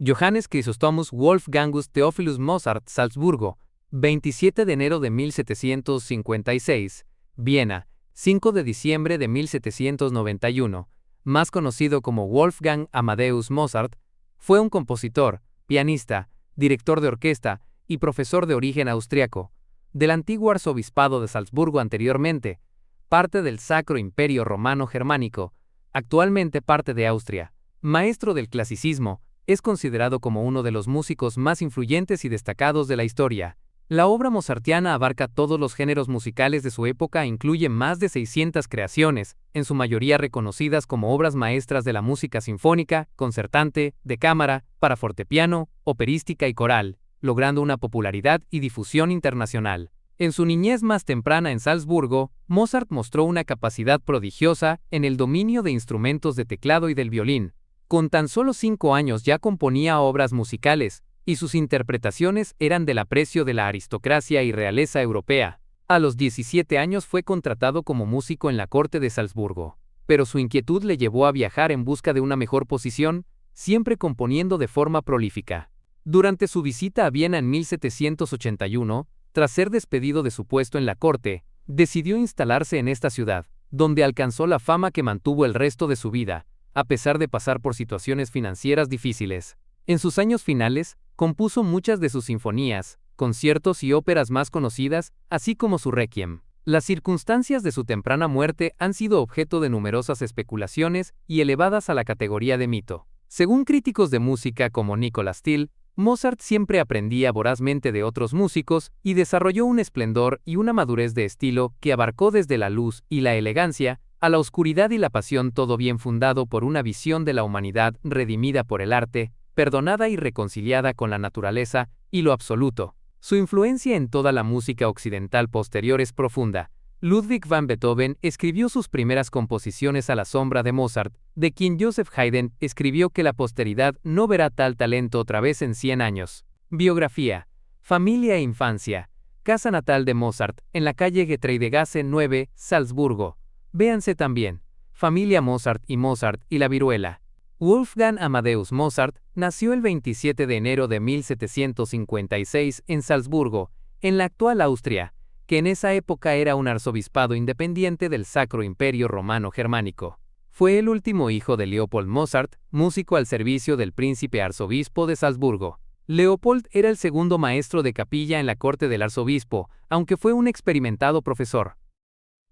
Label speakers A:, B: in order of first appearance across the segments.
A: Johannes Chrysostomus Wolfgangus Theophilus Mozart, Salzburgo, 27 de enero de 1756, Viena, 5 de diciembre de 1791, más conocido como Wolfgang Amadeus Mozart, fue un compositor, pianista, director de orquesta y profesor de origen austriaco, del antiguo arzobispado de Salzburgo anteriormente, parte del Sacro Imperio Romano Germánico, actualmente parte de Austria. Maestro del clasicismo, es considerado como uno de los músicos más influyentes y destacados de la historia. La obra mozartiana abarca todos los géneros musicales de su época e incluye más de 600 creaciones, en su mayoría reconocidas como obras maestras de la música sinfónica, concertante, de cámara, para fortepiano, operística y coral, logrando una popularidad y difusión internacional. En su niñez más temprana en Salzburgo, Mozart mostró una capacidad prodigiosa en el dominio de instrumentos de teclado y del violín. Con tan solo 5 años ya componía obras musicales, y sus interpretaciones eran del aprecio de la aristocracia y realeza europea. A los 17 años fue contratado como músico en la corte de Salzburgo, pero su inquietud le llevó a viajar en busca de una mejor posición, siempre componiendo de forma prolífica. Durante su visita a Viena en 1781, tras ser despedido de su puesto en la corte, decidió instalarse en esta ciudad, donde alcanzó la fama que mantuvo el resto de su vida, a pesar de pasar por situaciones financieras difíciles. En sus años finales, compuso muchas de sus sinfonías, conciertos y óperas más conocidas, así como su Requiem. Las circunstancias de su temprana muerte han sido objeto de numerosas especulaciones y elevadas a la categoría de mito. Según críticos de música como Nicholas Till, Mozart siempre aprendía vorazmente de otros músicos y desarrolló un esplendor y una madurez de estilo que abarcó desde la luz y la elegancia a la oscuridad y la pasión, todo bien fundado por una visión de la humanidad redimida por el arte, perdonada y reconciliada con la naturaleza y lo absoluto. Su influencia en toda la música occidental posterior es profunda. Ludwig van Beethoven escribió sus primeras composiciones a la sombra de Mozart, de quien Joseph Haydn escribió que la posteridad no verá tal talento otra vez en 100 años. Biografía. Familia e infancia. Casa natal de Mozart, en la calle Getreidegasse 9, Salzburgo. Véanse también. Familia Mozart y la viruela. Wolfgang Amadeus Mozart nació el 27 de enero de 1756 en Salzburgo, en la actual Austria, que en esa época era un arzobispado independiente del Sacro Imperio Romano Germánico. Fue el último hijo de Leopold Mozart, músico al servicio del príncipe arzobispo de Salzburgo. Leopold era el segundo maestro de capilla en la corte del arzobispo, aunque fue un experimentado profesor.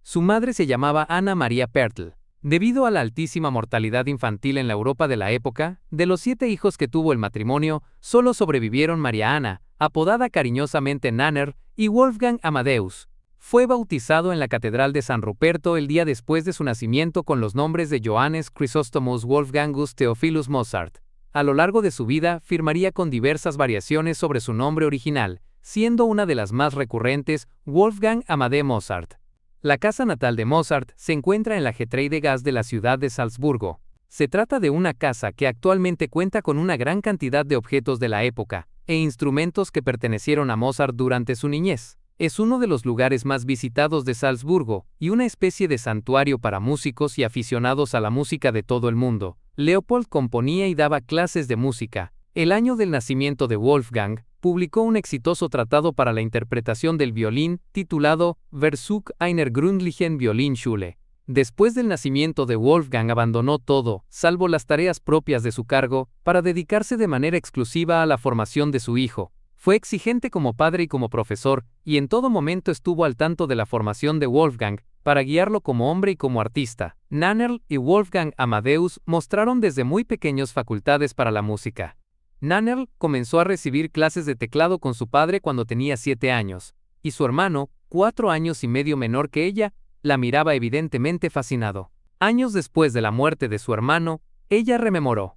A: Su madre se llamaba Anna Maria Pertl. Debido a la altísima mortalidad infantil en la Europa de la época, de los 7 hijos que tuvo el matrimonio, solo sobrevivieron María Ana, apodada cariñosamente Nanner, y Wolfgang Amadeus. Fue bautizado en la Catedral de San Ruperto el día después de su nacimiento con los nombres de Johannes Chrysostomus Wolfgangus Theophilus Mozart. A lo largo de su vida firmaría con diversas variaciones sobre su nombre original, siendo una de las más recurrentes Wolfgang Amade Mozart. La casa natal de Mozart se encuentra en la Getreidegasse de la ciudad de Salzburgo. Se trata de una casa que actualmente cuenta con una gran cantidad de objetos de la época e instrumentos que pertenecieron a Mozart durante su niñez. Es uno de los lugares más visitados de Salzburgo y una especie de santuario para músicos y aficionados a la música de todo el mundo. Leopold componía y daba clases de música. El año del nacimiento de Wolfgang, publicó un exitoso tratado para la interpretación del violín, titulado Versuch einer gründlichen Violinschule. Después del nacimiento de Wolfgang abandonó todo, salvo las tareas propias de su cargo, para dedicarse de manera exclusiva a la formación de su hijo. Fue exigente como padre y como profesor, y en todo momento estuvo al tanto de la formación de Wolfgang, para guiarlo como hombre y como artista. Nannerl y Wolfgang Amadeus mostraron desde muy pequeños facultades para la música. Nannerl comenzó a recibir clases de teclado con su padre cuando tenía 7 años, y su hermano, 4 años y medio menor que ella, la miraba evidentemente fascinado. Años después de la muerte de su hermano, ella rememoró.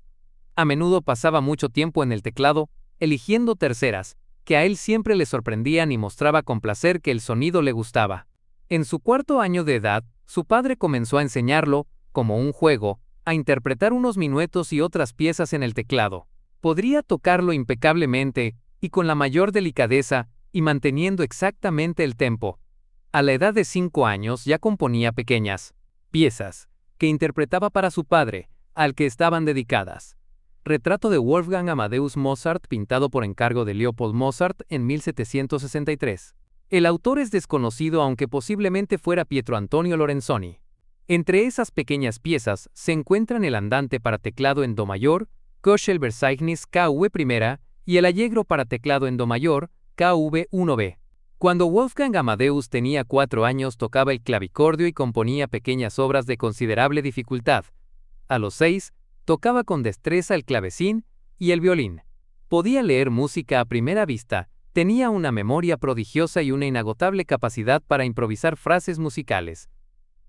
A: A menudo pasaba mucho tiempo en el teclado, eligiendo terceras, que a él siempre le sorprendían y mostraba con placer que el sonido le gustaba. En su 4.º año de edad, su padre comenzó a enseñarlo, como un juego, a interpretar unos minuetos y otras piezas en el teclado. Podría tocarlo impecablemente, y con la mayor delicadeza, y manteniendo exactamente el tempo. A la edad de 5 años ya componía pequeñas piezas, que interpretaba para su padre, al que estaban dedicadas. Retrato de Wolfgang Amadeus Mozart pintado por encargo de Leopold Mozart en 1763. El autor es desconocido aunque posiblemente fuera Pietro Antonio Lorenzoni. Entre esas pequeñas piezas se encuentran el andante para teclado en do mayor, Köchel Verzeichnis KV I, y el allegro para teclado en do mayor, KV1b. Cuando Wolfgang Amadeus tenía 4 años tocaba el clavicordio y componía pequeñas obras de considerable dificultad. A los 6, tocaba con destreza el clavecín y el violín. Podía leer música a primera vista, tenía una memoria prodigiosa y una inagotable capacidad para improvisar frases musicales.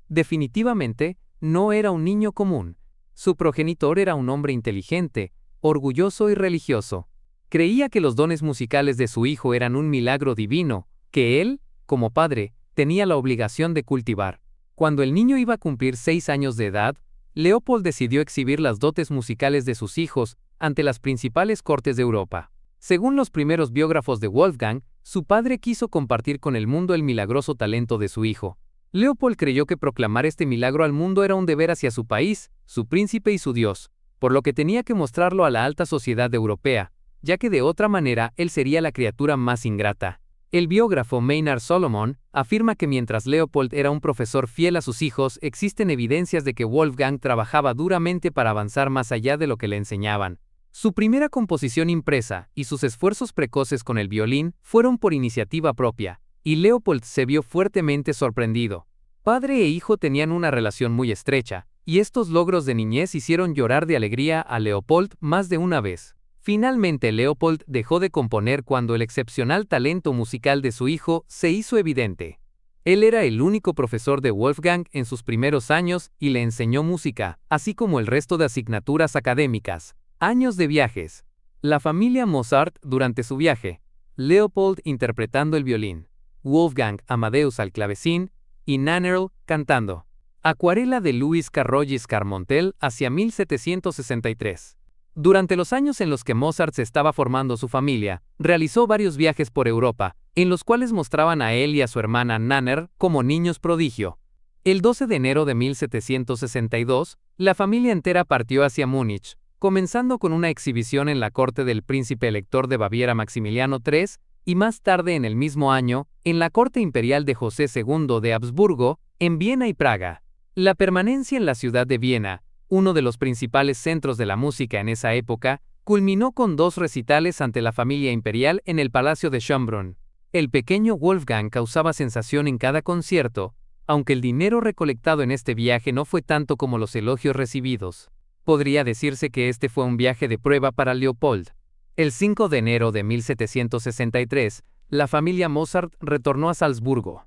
A: Definitivamente, no era un niño común. Su progenitor era un hombre inteligente, orgulloso y religioso. Creía que los dones musicales de su hijo eran un milagro divino, que él, como padre, tenía la obligación de cultivar. Cuando el niño iba a cumplir 6 años de edad, Leopold decidió exhibir las dotes musicales de sus hijos ante las principales cortes de Europa. Según los primeros biógrafos de Wolfgang, su padre quiso compartir con el mundo el milagroso talento de su hijo. Leopold creyó que proclamar este milagro al mundo era un deber hacia su país, su príncipe y su Dios, por lo que tenía que mostrarlo a la alta sociedad europea, ya que de otra manera él sería la criatura más ingrata. El biógrafo Maynard Solomon afirma que mientras Leopold era un profesor fiel a sus hijos, existen evidencias de que Wolfgang trabajaba duramente para avanzar más allá de lo que le enseñaban. Su primera composición impresa y sus esfuerzos precoces con el violín fueron por iniciativa propia, y Leopold se vio fuertemente sorprendido. Padre e hijo tenían una relación muy estrecha, y estos logros de niñez hicieron llorar de alegría a Leopold más de una vez. Finalmente Leopold dejó de componer cuando el excepcional talento musical de su hijo se hizo evidente. Él era el único profesor de Wolfgang en sus primeros años y le enseñó música, así como el resto de asignaturas académicas. Años de viajes. La familia Mozart durante su viaje. Leopold interpretando el violín. Wolfgang Amadeus al clavecín y Nannerl cantando. Acuarela de Luis Carrollis Carmontel hacia 1763. Durante los años en los que Mozart se estaba formando su familia, realizó varios viajes por Europa, en los cuales mostraban a él y a su hermana Nannerl como niños prodigio. El 12 de enero de 1762, la familia entera partió hacia Múnich, comenzando con una exhibición en la corte del príncipe elector de Baviera Maximiliano III, y más tarde en el mismo año, en la corte imperial de José II de Habsburgo, en Viena y Praga. La permanencia en la ciudad de Viena, uno de los principales centros de la música en esa época, culminó con 2 recitales ante la familia imperial en el Palacio de Schönbrunn. El pequeño Wolfgang causaba sensación en cada concierto, aunque el dinero recolectado en este viaje no fue tanto como los elogios recibidos. Podría decirse que este fue un viaje de prueba para Leopold. El 5 de enero de 1763, la familia Mozart retornó a Salzburgo.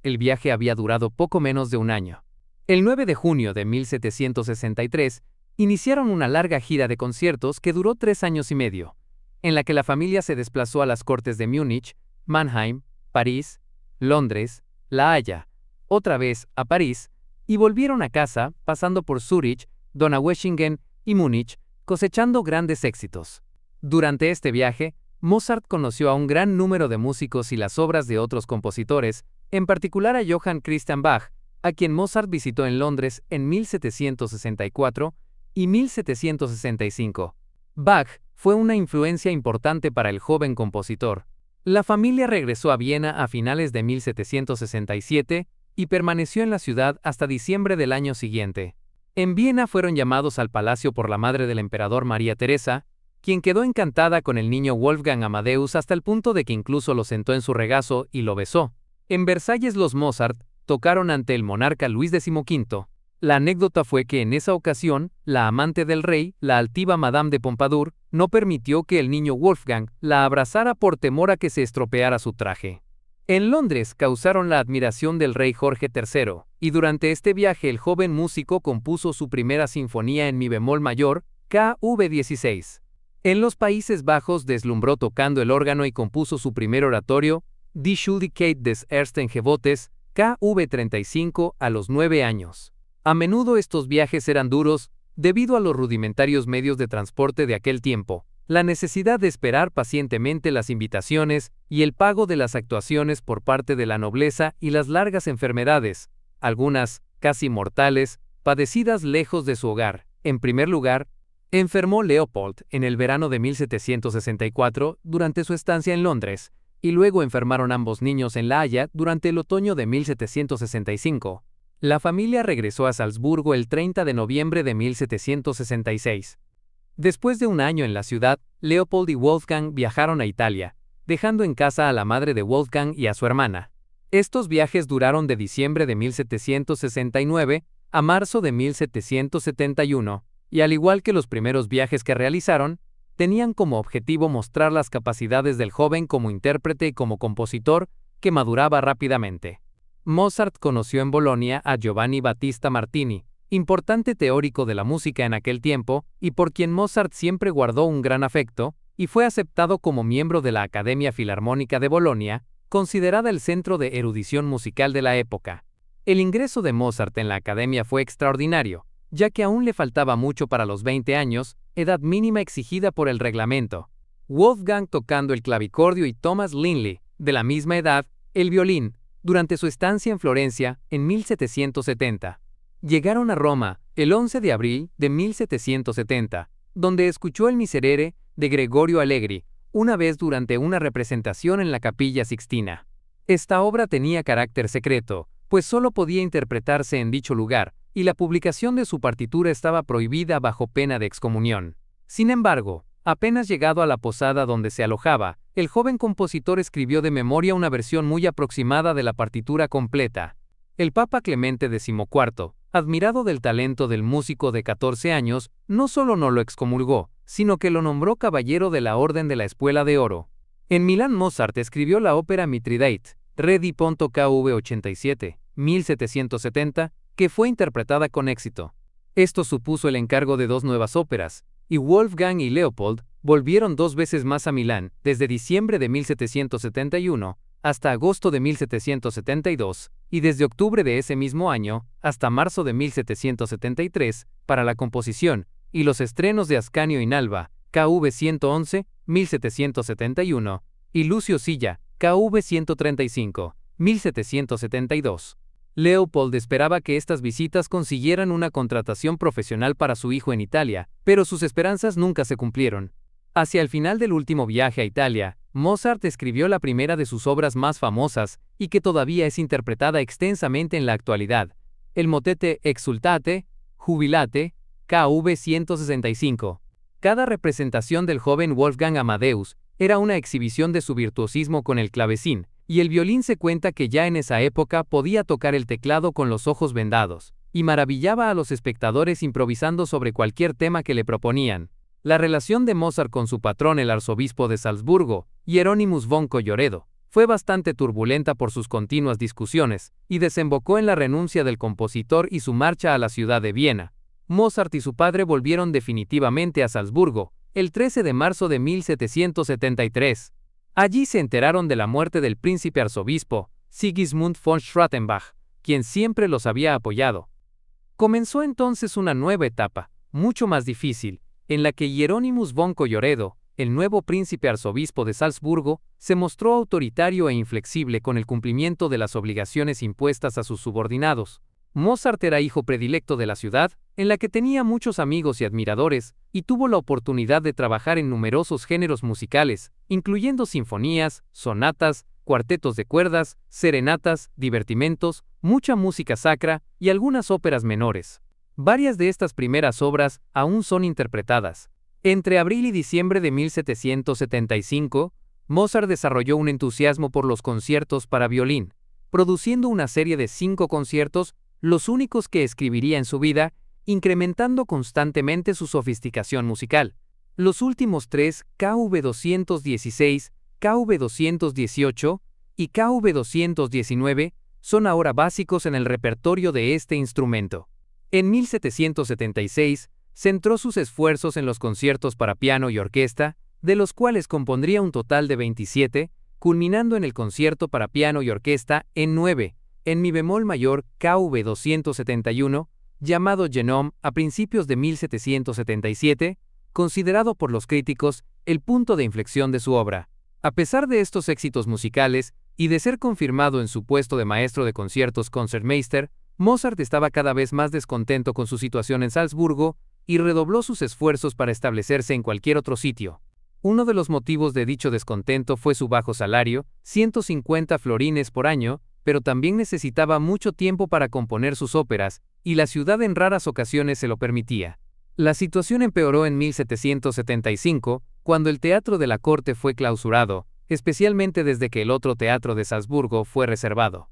A: El viaje había durado poco menos de un año. El 9 de junio de 1763, iniciaron una larga gira de conciertos que duró 3 años y medio, en la que la familia se desplazó a las cortes de Múnich, Mannheim, París, Londres, La Haya, otra vez a París, y volvieron a casa, pasando por Zúrich, Donaueschingen y Múnich, cosechando grandes éxitos. Durante este viaje, Mozart conoció a un gran número de músicos y las obras de otros compositores, en particular a Johann Christian Bach, a quien Mozart visitó en Londres en 1764 y 1765. Bach fue una influencia importante para el joven compositor. La familia regresó a Viena a finales de 1767 y permaneció en la ciudad hasta diciembre del año siguiente. En Viena fueron llamados al palacio por la madre del emperador María Teresa, quien quedó encantada con el niño Wolfgang Amadeus hasta el punto de que incluso lo sentó en su regazo y lo besó. En Versalles los Mozart tocaron ante el monarca Luis XV. La anécdota fue que en esa ocasión, la amante del rey, la altiva Madame de Pompadour, no permitió que el niño Wolfgang la abrazara por temor a que se estropeara su traje. En Londres causaron la admiración del rey Jorge III, y durante este viaje el joven músico compuso su primera sinfonía en mi bemol mayor, KV16. En los Países Bajos deslumbró tocando el órgano y compuso su primer oratorio, Die Schuldigkeit des ersten Gebotes, KV35 a los 9 años. A menudo estos viajes eran duros, debido a los rudimentarios medios de transporte de aquel tiempo, la necesidad de esperar pacientemente las invitaciones y el pago de las actuaciones por parte de la nobleza y las largas enfermedades, algunas, casi mortales, padecidas lejos de su hogar. En primer lugar, Enfermó Leopold en el verano de 1764 durante su estancia en Londres, y luego enfermaron ambos niños en La Haya durante el otoño de 1765. La familia regresó a Salzburgo el 30 de noviembre de 1766. Después de un año en la ciudad, Leopold y Wolfgang viajaron a Italia, dejando en casa a la madre de Wolfgang y a su hermana. Estos viajes duraron de diciembre de 1769 a marzo de 1771, y al igual que los primeros viajes que realizaron, tenían como objetivo mostrar las capacidades del joven como intérprete y como compositor, que maduraba rápidamente. Mozart conoció en Bolonia a Giovanni Battista Martini, importante teórico de la música en aquel tiempo, y por quien Mozart siempre guardó un gran afecto, y fue aceptado como miembro de la Academia Filarmónica de Bolonia, considerada el centro de erudición musical de la época. El ingreso de Mozart en la academia fue extraordinario, ya que aún le faltaba mucho para los 20 años, edad mínima exigida por el reglamento. Wolfgang tocando el clavicordio y Thomas Linley, de la misma edad, el violín, durante su estancia en Florencia en 1770. Llegaron a Roma el 11 de abril de 1770, donde escuchó el Miserere de Gregorio Allegri, una vez durante una representación en la Capilla Sixtina. Esta obra tenía carácter secreto, pues solo podía interpretarse en dicho lugar, y la publicación de su partitura estaba prohibida bajo pena de excomunión. Sin embargo, apenas llegado a la posada donde se alojaba, el joven compositor escribió de memoria una versión muy aproximada de la partitura completa. El Papa Clemente XIV, admirado del talento del músico de 14 años, no solo no lo excomulgó, sino que lo nombró caballero de la Orden de la Espuela de Oro. En Milán, Mozart escribió la ópera Mithridate, Re.Kv 87, 1770, que fue interpretada con éxito. Esto supuso el encargo de 2 nuevas óperas, y Wolfgang y Leopold volvieron 2 veces más a Milán, desde diciembre de 1771 hasta agosto de 1772, y desde octubre de ese mismo año hasta marzo de 1773, para la composición y los estrenos de Ascanio Inalba, KV 111, 1771, y Lucio Silla, KV 135, 1772. Leopold esperaba que estas visitas consiguieran una contratación profesional para su hijo en Italia, pero sus esperanzas nunca se cumplieron. Hacia el final del último viaje a Italia, Mozart escribió la primera de sus obras más famosas y que todavía es interpretada extensamente en la actualidad, el motete Exultate, Jubilate, KV 165. Cada representación del joven Wolfgang Amadeus era una exhibición de su virtuosismo con el clavecín, y el violín se cuenta que ya en esa época podía tocar el teclado con los ojos vendados, y maravillaba a los espectadores improvisando sobre cualquier tema que le proponían. La relación de Mozart con su patrón, el arzobispo de Salzburgo, Hieronymus von Colloredo, fue bastante turbulenta por sus continuas discusiones, y desembocó en la renuncia del compositor y su marcha a la ciudad de Viena. Mozart y su padre volvieron definitivamente a Salzburgo, el 13 de marzo de 1773. Allí se enteraron de la muerte del príncipe arzobispo, Sigismund von Schrattenbach, quien siempre los había apoyado. Comenzó entonces una nueva etapa, mucho más difícil, en la que Hieronymus von Colloredo, el nuevo príncipe arzobispo de Salzburgo, se mostró autoritario e inflexible con el cumplimiento de las obligaciones impuestas a sus subordinados. Mozart era hijo predilecto de la ciudad, en la que tenía muchos amigos y admiradores, y tuvo la oportunidad de trabajar en numerosos géneros musicales, incluyendo sinfonías, sonatas, cuartetos de cuerdas, serenatas, divertimentos, mucha música sacra y algunas óperas menores. Varias de estas primeras obras aún son interpretadas. Entre abril y diciembre de 1775, Mozart desarrolló un entusiasmo por los conciertos para violín, produciendo una serie de 5 conciertos, los únicos que escribiría en su vida, incrementando constantemente su sofisticación musical. Los últimos 3, KV 216, KV 218 y KV 219, son ahora básicos en el repertorio de este instrumento. En 1776, centró sus esfuerzos en los conciertos para piano y orquesta, de los cuales compondría un total de 27, culminando en el concierto para piano y orquesta en 9, en mi bemol mayor KV 271, llamado Genome a principios de 1777, considerado por los críticos el punto de inflexión de su obra. A pesar de estos éxitos musicales y de ser confirmado en su puesto de maestro de conciertos Concertmeister, Mozart estaba cada vez más descontento con su situación en Salzburgo y redobló sus esfuerzos para establecerse en cualquier otro sitio. Uno de los motivos de dicho descontento fue su bajo salario, 150 florines por año, pero también necesitaba mucho tiempo para componer sus óperas, y la ciudad en raras ocasiones se lo permitía. La situación empeoró en 1775, cuando el teatro de la corte fue clausurado, especialmente desde que el otro teatro de Salzburgo fue reservado,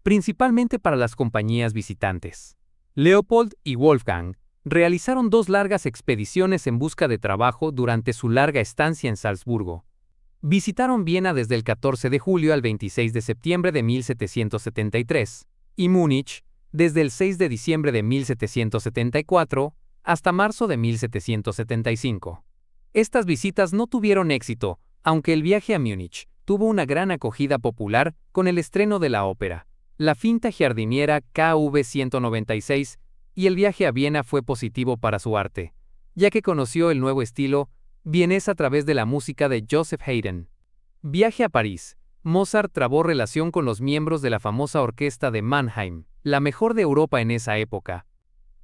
A: principalmente para las compañías visitantes. Leopold y Wolfgang realizaron 2 largas expediciones en busca de trabajo durante su larga estancia en Salzburgo. Visitaron Viena desde el 14 de julio al 26 de septiembre de 1773, y Múnich desde el 6 de diciembre de 1774 hasta marzo de 1775. Estas visitas no tuvieron éxito, aunque el viaje a Múnich tuvo una gran acogida popular con el estreno de la ópera, La finta giardiniera KV 196, y el viaje a Viena fue positivo para su arte, ya que conoció el nuevo estilo vienés a través de la música de Joseph Haydn. Viaje a París. Mozart trabó relación con los miembros de la famosa orquesta de Mannheim, la mejor de Europa en esa época.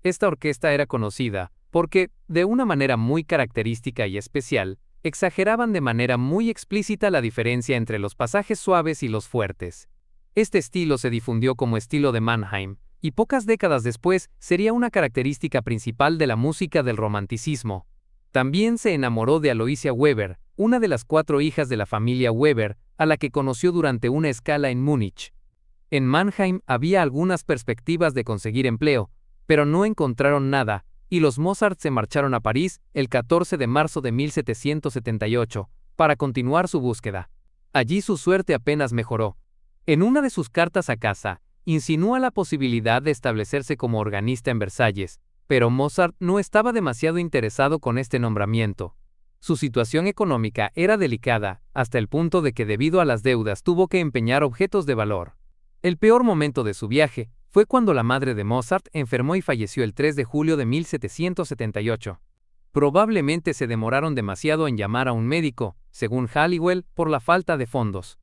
A: Esta orquesta era conocida porque, de una manera muy característica y especial, exageraban de manera muy explícita la diferencia entre los pasajes suaves y los fuertes. Este estilo se difundió como estilo de Mannheim, y pocas décadas después sería una característica principal de la música del romanticismo. También se enamoró de Aloysia Weber, una de las 4 hijas de la familia Weber, a la que conoció durante una escala en Múnich. En Mannheim había algunas perspectivas de conseguir empleo, pero no encontraron nada, y los Mozart se marcharon a París el 14 de marzo de 1778, para continuar su búsqueda. Allí su suerte apenas mejoró. En una de sus cartas a casa, insinúa la posibilidad de establecerse como organista en Versalles, pero Mozart no estaba demasiado interesado con este nombramiento. Su situación económica era delicada, hasta el punto de que debido a las deudas tuvo que empeñar objetos de valor. El peor momento de su viaje fue cuando la madre de Mozart enfermó y falleció el 3 de julio de 1778. Probablemente se demoraron demasiado en llamar a un médico, según Halliwell, por la falta de fondos.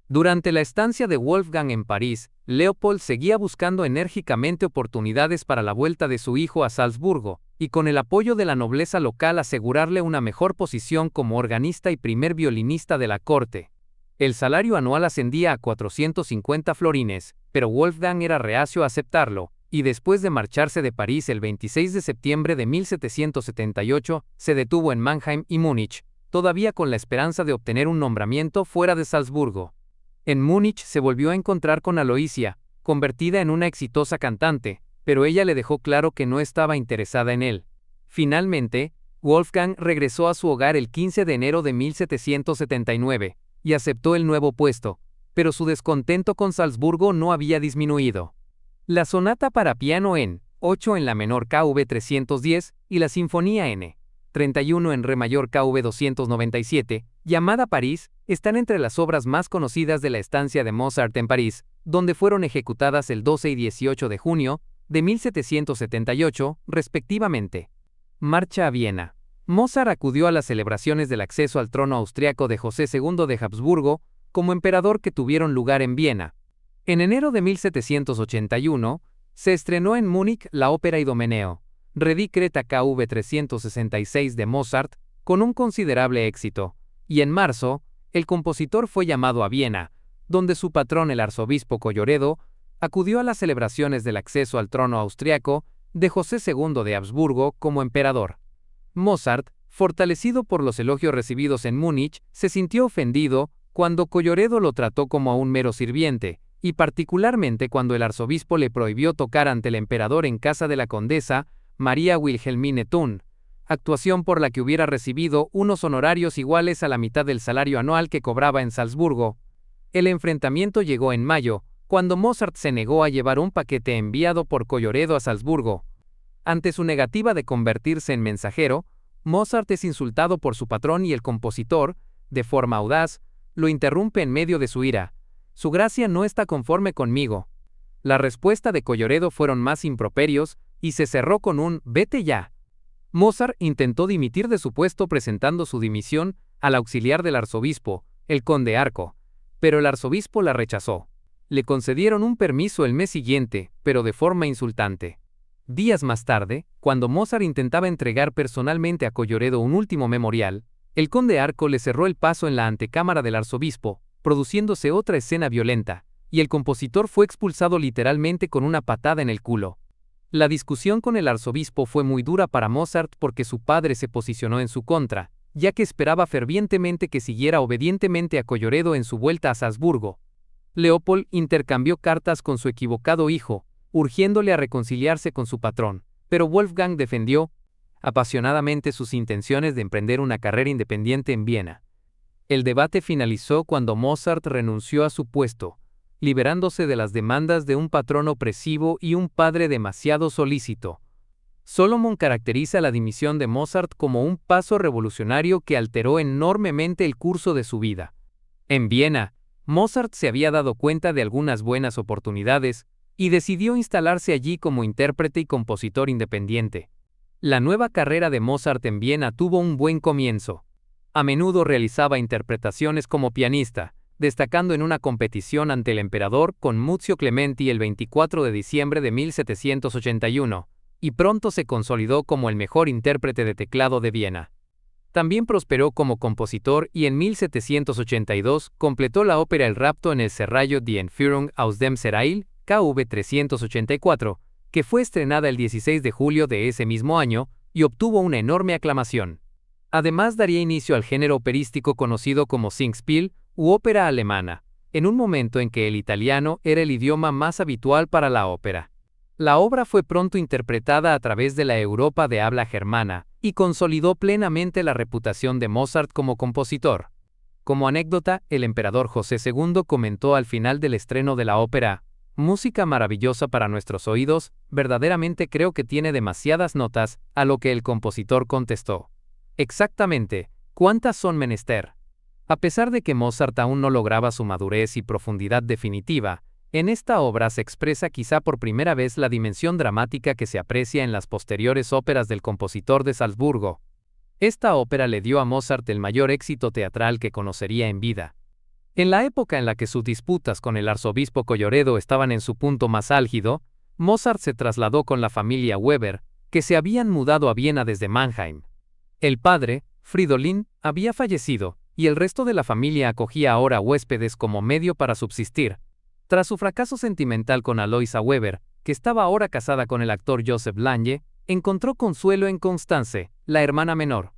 A: Durante la estancia de Wolfgang en París, Leopold seguía buscando enérgicamente oportunidades para la vuelta de su hijo a Salzburgo, y con el apoyo de la nobleza local asegurarle una mejor posición como organista y primer violinista de la corte. El salario anual ascendía a 450 florines, pero Wolfgang era reacio a aceptarlo, y después de marcharse de París el 26 de septiembre de 1778, se detuvo en Mannheim y Múnich, todavía con la esperanza de obtener un nombramiento fuera de Salzburgo. En Múnich se volvió a encontrar con Aloysia, convertida en una exitosa cantante, pero ella le dejó claro que no estaba interesada en él. Finalmente, Wolfgang regresó a su hogar el 15 de enero de 1779, y aceptó el nuevo puesto, pero su descontento con Salzburgo no había disminuido. La sonata para piano en 8 en la menor KV 310 y la sinfonía n. 31 en re mayor KV 297, llamada París, están entre las obras más conocidas de la estancia de Mozart en París, donde fueron ejecutadas el 12 y 18 de junio de 1778, respectivamente. Marcha a Viena. Mozart acudió a las celebraciones del acceso al trono austriaco de José II de Habsburgo como emperador que tuvieron lugar en Viena. En enero de 1781, se estrenó en Múnich la ópera Idomeneo, Redí Creta KV 366 de Mozart, con un considerable éxito, y en marzo, el compositor fue llamado a Viena, donde su patrón el arzobispo Colloredo acudió a las celebraciones del acceso al trono austriaco de José II de Habsburgo como emperador. Mozart, fortalecido por los elogios recibidos en Múnich, se sintió ofendido cuando Colloredo lo trató como a un mero sirviente, y particularmente cuando el arzobispo le prohibió tocar ante el emperador en casa de la condesa María Wilhelmine Thun, actuación por la que hubiera recibido unos honorarios iguales a la mitad del salario anual que cobraba en Salzburgo. El enfrentamiento llegó en mayo, cuando Mozart se negó a llevar un paquete enviado por Colloredo a Salzburgo. Ante su negativa de convertirse en mensajero, Mozart es insultado por su patrón y el compositor, de forma audaz, lo interrumpe en medio de su ira. Su gracia no está conforme conmigo. La respuesta de Colloredo fueron más improperios, y se cerró con un «vete ya». Mozart intentó dimitir de su puesto presentando su dimisión al auxiliar del arzobispo, el conde Arco, pero el arzobispo la rechazó. Le concedieron un permiso el mes siguiente, pero de forma insultante. Días más tarde, cuando Mozart intentaba entregar personalmente a Colloredo un último memorial, el conde Arco le cerró el paso en la antecámara del arzobispo, produciéndose otra escena violenta, y el compositor fue expulsado literalmente con una patada en el culo. La discusión con el arzobispo fue muy dura para Mozart porque su padre se posicionó en su contra, ya que esperaba fervientemente que siguiera obedientemente a Colloredo en su vuelta a Salzburgo. Leopold intercambió cartas con su equivocado hijo, urgiéndole a reconciliarse con su patrón, pero Wolfgang defendió apasionadamente sus intenciones de emprender una carrera independiente en Viena. El debate finalizó cuando Mozart renunció a su puesto, liberándose de las demandas de un patrón opresivo y un padre demasiado solícito. Solomon caracteriza la dimisión de Mozart como un paso revolucionario que alteró enormemente el curso de su vida. En Viena, Mozart se había dado cuenta de algunas buenas oportunidades y decidió instalarse allí como intérprete y compositor independiente. La nueva carrera de Mozart en Viena tuvo un buen comienzo. A menudo realizaba interpretaciones como pianista, destacando en una competición ante el emperador con Muzio Clementi el 24 de diciembre de 1781, y pronto se consolidó como el mejor intérprete de teclado de Viena. También prosperó como compositor y en 1782 completó la ópera El rapto en el Serrallo Die Entführung aus dem Serail, KV 384, que fue estrenada el 16 de julio de ese mismo año y obtuvo una enorme aclamación. Además daría inicio al género operístico conocido como Singspiel u ópera alemana, en un momento en que el italiano era el idioma más habitual para la ópera. La obra fue pronto interpretada a través de la Europa de habla germana y consolidó plenamente la reputación de Mozart como compositor. Como anécdota, el emperador José II comentó al final del estreno de la ópera: «Música maravillosa para nuestros oídos, verdaderamente creo que tiene demasiadas notas», a lo que el compositor contestó: «Exactamente, ¿cuántas son menester?». A pesar de que Mozart aún no lograba su madurez y profundidad definitiva, en esta obra se expresa quizá por primera vez la dimensión dramática que se aprecia en las posteriores óperas del compositor de Salzburgo. Esta ópera le dio a Mozart el mayor éxito teatral que conocería en vida. En la época en la que sus disputas con el arzobispo Colloredo estaban en su punto más álgido, Mozart se trasladó con la familia Weber, que se habían mudado a Viena desde Mannheim. El padre, Fridolin, había fallecido, y el resto de la familia acogía ahora huéspedes como medio para subsistir. Tras su fracaso sentimental con Aloysa Weber, que estaba ahora casada con el actor Joseph Lange, encontró consuelo en Constance, la hermana menor.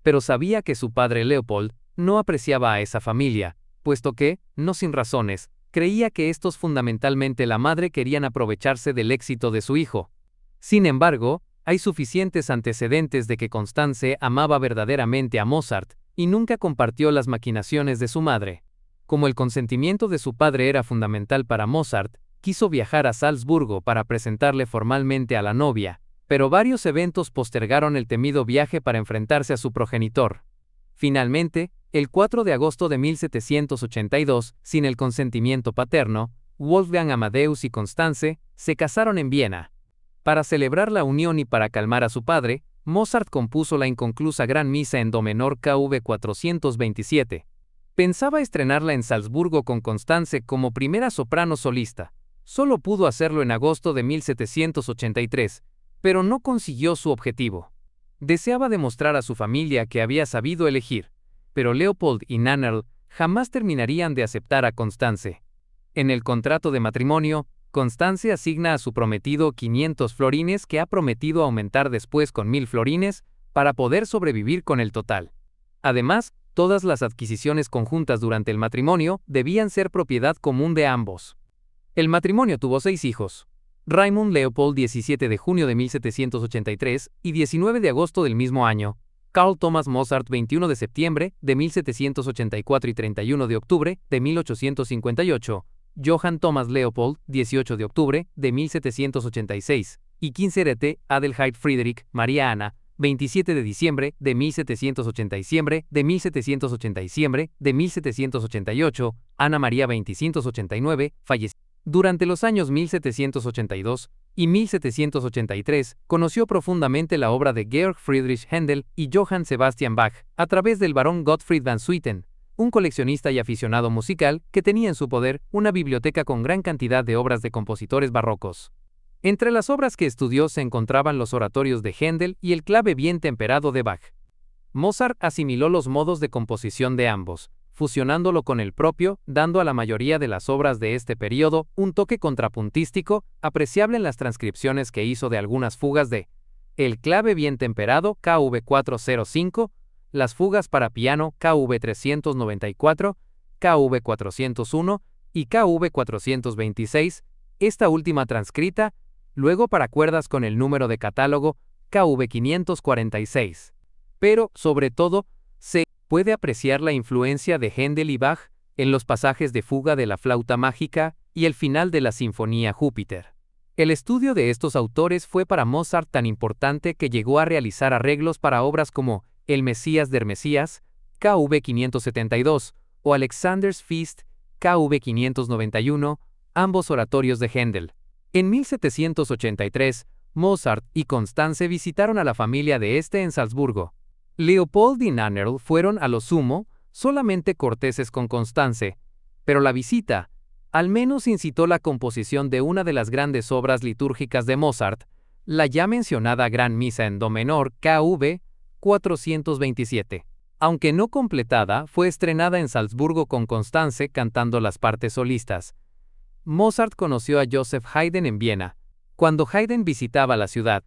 A: Pero sabía que su padre Leopold no apreciaba a esa familia, puesto que, no sin razones, creía que estos fundamentalmente la madre querían aprovecharse del éxito de su hijo. Sin embargo, hay suficientes antecedentes de que Constance amaba verdaderamente a Mozart, y nunca compartió las maquinaciones de su madre. Como el consentimiento de su padre era fundamental para Mozart, quiso viajar a Salzburgo para presentarle formalmente a la novia, pero varios eventos postergaron el temido viaje para enfrentarse a su progenitor. Finalmente, el 4 de agosto de 1782, sin el consentimiento paterno, Wolfgang Amadeus y Constance se casaron en Viena. Para celebrar la unión y para calmar a su padre, Mozart compuso la inconclusa Gran Misa en Do menor KV 427. Pensaba estrenarla en Salzburgo con Constance como primera soprano solista. Solo pudo hacerlo en agosto de 1783, pero no consiguió su objetivo. Deseaba demostrar a su familia que había sabido elegir, pero Leopold y Nannerl jamás terminarían de aceptar a Constance. En el contrato de matrimonio, Constance asigna a su prometido 500 florines que ha prometido aumentar después con 1000 florines para poder sobrevivir con el total. Además, todas las adquisiciones conjuntas durante el matrimonio debían ser propiedad común de ambos. El matrimonio tuvo 6 hijos: Raimund Leopold 17 de junio de 1783 y 19 de agosto del mismo año, Carl Thomas Mozart 21 de septiembre de 1784 y 31 de octubre de 1858, Johann Thomas Leopold 18 de octubre de 1786 y 15 Rete Adelheid Friedrich Maria Anna 27 de diciembre de 1780 de 1780 de 1788, Ana María 2589, falleció. Durante los años 1782 y 1783, conoció profundamente la obra de Georg Friedrich Händel y Johann Sebastian Bach, a través del barón Gottfried van Swieten, un coleccionista y aficionado musical que tenía en su poder una biblioteca con gran cantidad de obras de compositores barrocos. Entre las obras que estudió se encontraban los oratorios de Händel y el clave bien temperado de Bach. Mozart asimiló los modos de composición de ambos, fusionándolo con el propio, dando a la mayoría de las obras de este periodo un toque contrapuntístico, apreciable en las transcripciones que hizo de algunas fugas de el clave bien temperado KV 405, las fugas para piano KV 394, KV 401 y KV 426, esta última transcrita, luego para cuerdas con el número de catálogo KV 546. Pero, sobre todo, se puede apreciar la influencia de Händel y Bach en los pasajes de fuga de la flauta mágica y el final de la Sinfonía Júpiter. El estudio de estos autores fue para Mozart tan importante que llegó a realizar arreglos para obras como El Mesías der Mesías, KV 572, o Alexander's Feast, KV 591, ambos oratorios de Händel. En 1783, Mozart y Constanze visitaron a la familia de este en Salzburgo. Leopold y Nannerl fueron, a lo sumo, solamente corteses con Constanze, pero la visita, al menos incitó la composición de una de las grandes obras litúrgicas de Mozart, la ya mencionada Gran Misa en Do menor KV 427. Aunque no completada, fue estrenada en Salzburgo con Constanze cantando las partes solistas. Mozart conoció a Joseph Haydn en Viena. Cuando Haydn visitaba la ciudad,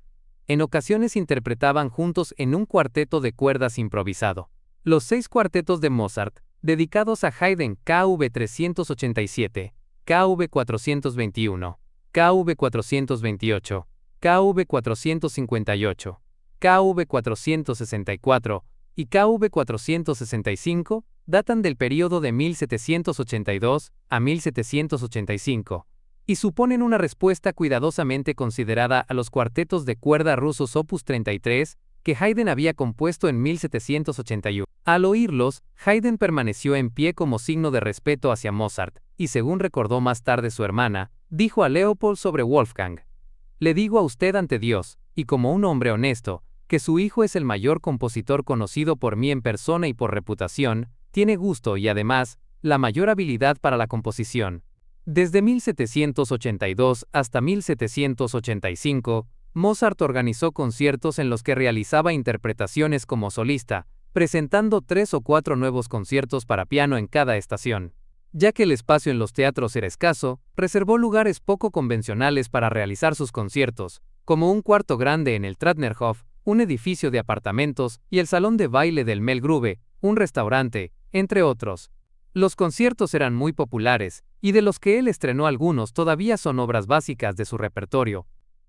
A: en ocasiones interpretaban juntos en un cuarteto de cuerdas improvisado. Los 6 cuartetos de Mozart, dedicados a Haydn KV 387, KV 421, KV 428, KV 458, KV 464 y KV 465, datan del período de 1782 a 1785, y suponen una respuesta cuidadosamente considerada a los cuartetos de cuerda rusos Opus 33, que Haydn había compuesto en 1781. Al oírlos, Haydn permaneció en pie como signo de respeto hacia Mozart, y según recordó más tarde su hermana, dijo a Leopold sobre Wolfgang: «Le digo a usted ante Dios, y como un hombre honesto, que su hijo es el mayor compositor conocido por mí en persona y por reputación, tiene gusto y además, la mayor habilidad para la composición». Desde 1782 hasta 1785, Mozart organizó conciertos en los que realizaba interpretaciones como solista, presentando 3 o 4 nuevos conciertos para piano en cada estación. Ya que el espacio en los teatros era escaso, reservó lugares poco convencionales para realizar sus conciertos, como un cuarto grande en el Trattnerhof, un edificio de apartamentos, y el salón de baile del Melgrube, un restaurante, entre otros. Los conciertos eran muy populares, y de los que él estrenó algunos todavía son obras básicas de su repertorio.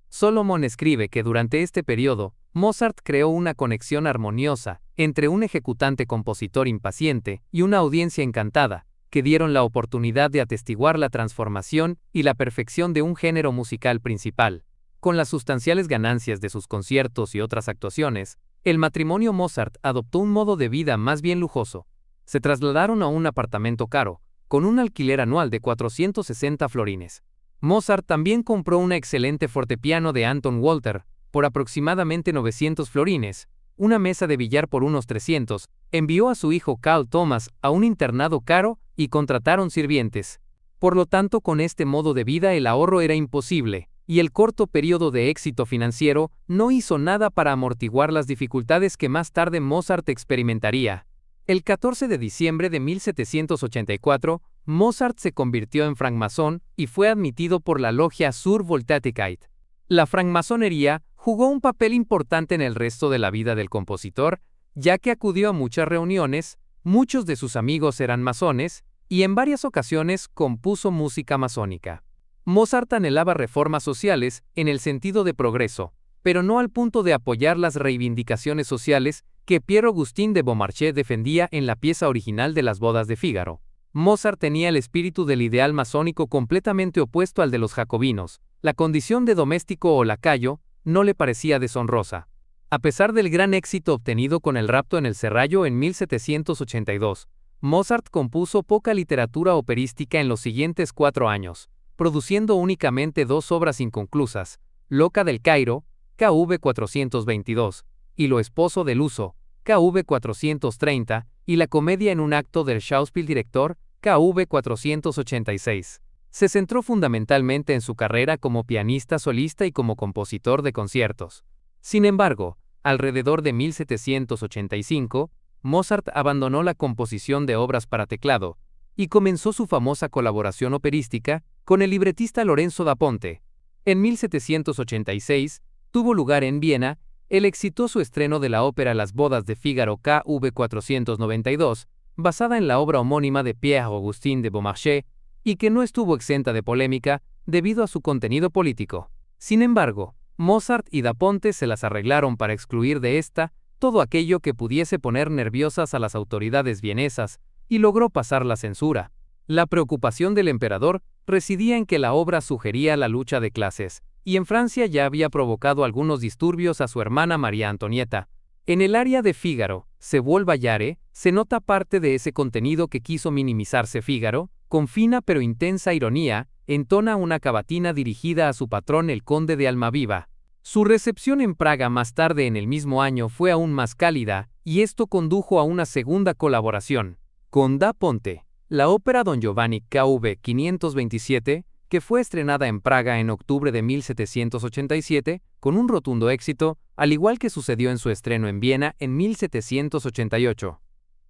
A: Solomon escribe que durante este periodo, Mozart creó una conexión armoniosa entre un ejecutante compositor impaciente y una audiencia encantada, que dieron la oportunidad de atestiguar la transformación y la perfección de un género musical principal. Con las sustanciales ganancias de sus conciertos y otras actuaciones, el matrimonio Mozart adoptó un modo de vida más bien lujoso. Se trasladaron a un apartamento caro, con un alquiler anual de 460 florines. Mozart también compró una excelente fortepiano de Anton Walter, por aproximadamente 900 florines, una mesa de billar por unos 300, envió a su hijo Carl Thomas a un internado caro y contrataron sirvientes. Por lo tanto, con este modo de vida el ahorro era imposible, y el corto periodo de éxito financiero no hizo nada para amortiguar las dificultades que más tarde Mozart experimentaría. El 14 de diciembre de 1784, Mozart se convirtió en francmasón y fue admitido por la logia Zur Wohltätigkeit. La francmasonería jugó un papel importante en el resto de la vida del compositor, ya que acudió a muchas reuniones, muchos de sus amigos eran masones, y en varias ocasiones compuso música masónica. Mozart anhelaba reformas sociales en el sentido de progreso, pero no al punto de apoyar las reivindicaciones sociales que Pierre-Augustin de Beaumarchais defendía en la pieza original de Las bodas de Fígaro. Mozart tenía el espíritu del ideal masónico completamente opuesto al de los jacobinos. La condición de doméstico o lacayo no le parecía deshonrosa. A pesar del gran éxito obtenido con El rapto en el Serrallo en 1782, Mozart compuso poca literatura operística en los siguientes 4 años, produciendo únicamente 2 obras inconclusas: Loca del Cairo, KV 422, y Lo esposo del uso, KV 430, y La comedia en un acto del Schauspieldirektor, KV 486. Se centró fundamentalmente en su carrera como pianista solista y como compositor de conciertos. Sin embargo, alrededor de 1785, Mozart abandonó la composición de obras para teclado y comenzó su famosa colaboración operística con el libretista Lorenzo da Ponte. En 1786, tuvo lugar en Viena el exitoso estreno de la ópera Las bodas de Fígaro KV 492, basada en la obra homónima de Pierre-Augustin de Beaumarchais, y que no estuvo exenta de polémica debido a su contenido político. Sin embargo, Mozart y da Ponte se las arreglaron para excluir de esta todo aquello que pudiese poner nerviosas a las autoridades vienesas, y logró pasar la censura. La preocupación del emperador residía en que la obra sugería la lucha de clases, y en Francia ya había provocado algunos disturbios a su hermana María Antonieta. En el aria de Fígaro, Se vuol ballare, se nota parte de ese contenido que quiso minimizarse Fígaro, con fina pero intensa ironía, entona una cavatina dirigida a su patrón el conde de Almaviva. Su recepción en Praga más tarde en el mismo año fue aún más cálida, y esto condujo a una segunda colaboración con da Ponte. La ópera Don Giovanni KV 527, que fue estrenada en Praga en octubre de 1787, con un rotundo éxito, al igual que sucedió en su estreno en Viena en 1788.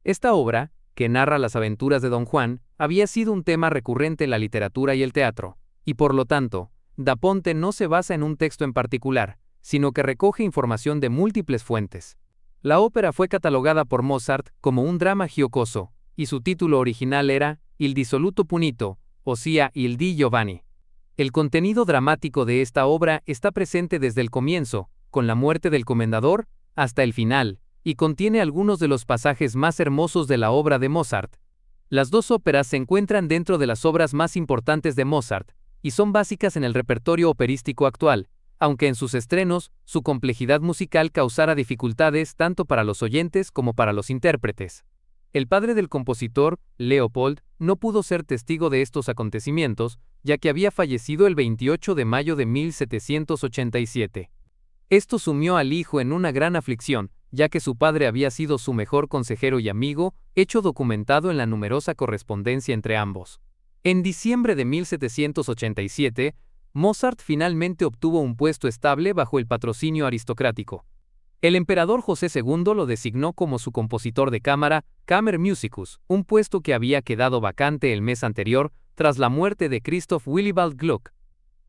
A: Esta obra, que narra las aventuras de Don Juan, había sido un tema recurrente en la literatura y el teatro, y por lo tanto, da Ponte no se basa en un texto en particular, sino que recoge información de múltiples fuentes. La ópera fue catalogada por Mozart como un drama giocoso, y su título original era Il dissoluto punito, o sea, Il di Giovanni. El contenido dramático de esta obra está presente desde el comienzo, con la muerte del comendador, hasta el final, y contiene algunos de los pasajes más hermosos de la obra de Mozart. Las dos óperas se encuentran dentro de las obras más importantes de Mozart, y son básicas en el repertorio operístico actual, aunque en sus estrenos, su complejidad musical causara dificultades tanto para los oyentes como para los intérpretes. El padre del compositor, Leopold, no pudo ser testigo de estos acontecimientos, ya que había fallecido el 28 de mayo de 1787. Esto sumió al hijo en una gran aflicción, ya que su padre había sido su mejor consejero y amigo, hecho documentado en la numerosa correspondencia entre ambos. En diciembre de 1787, Mozart finalmente obtuvo un puesto estable bajo el patrocinio aristocrático. El emperador José II lo designó como su compositor de cámara, Kammermusicus, un puesto que había quedado vacante el mes anterior tras la muerte de Christoph Willibald Gluck.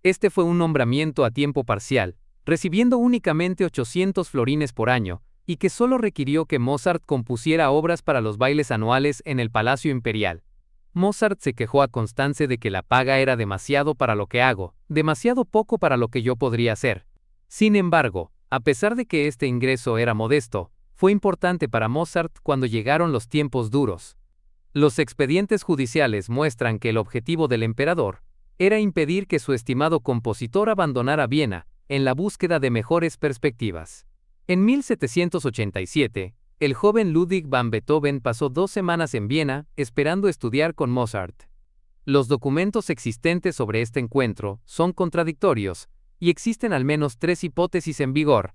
A: Este fue un nombramiento a tiempo parcial, recibiendo únicamente 800 florines por año, y que solo requirió que Mozart compusiera obras para los bailes anuales en el Palacio Imperial. Mozart se quejó a Constance de que la paga era demasiado para lo que hago, demasiado poco para lo que yo podría hacer. Sin embargo, a pesar de que este ingreso era modesto, fue importante para Mozart cuando llegaron los tiempos duros. Los expedientes judiciales muestran que el objetivo del emperador era impedir que su estimado compositor abandonara Viena, en la búsqueda de mejores perspectivas. En 1787, el joven Ludwig van Beethoven pasó 2 semanas en Viena esperando estudiar con Mozart. Los documentos existentes sobre este encuentro son contradictorios, y existen al menos 3 hipótesis en vigor: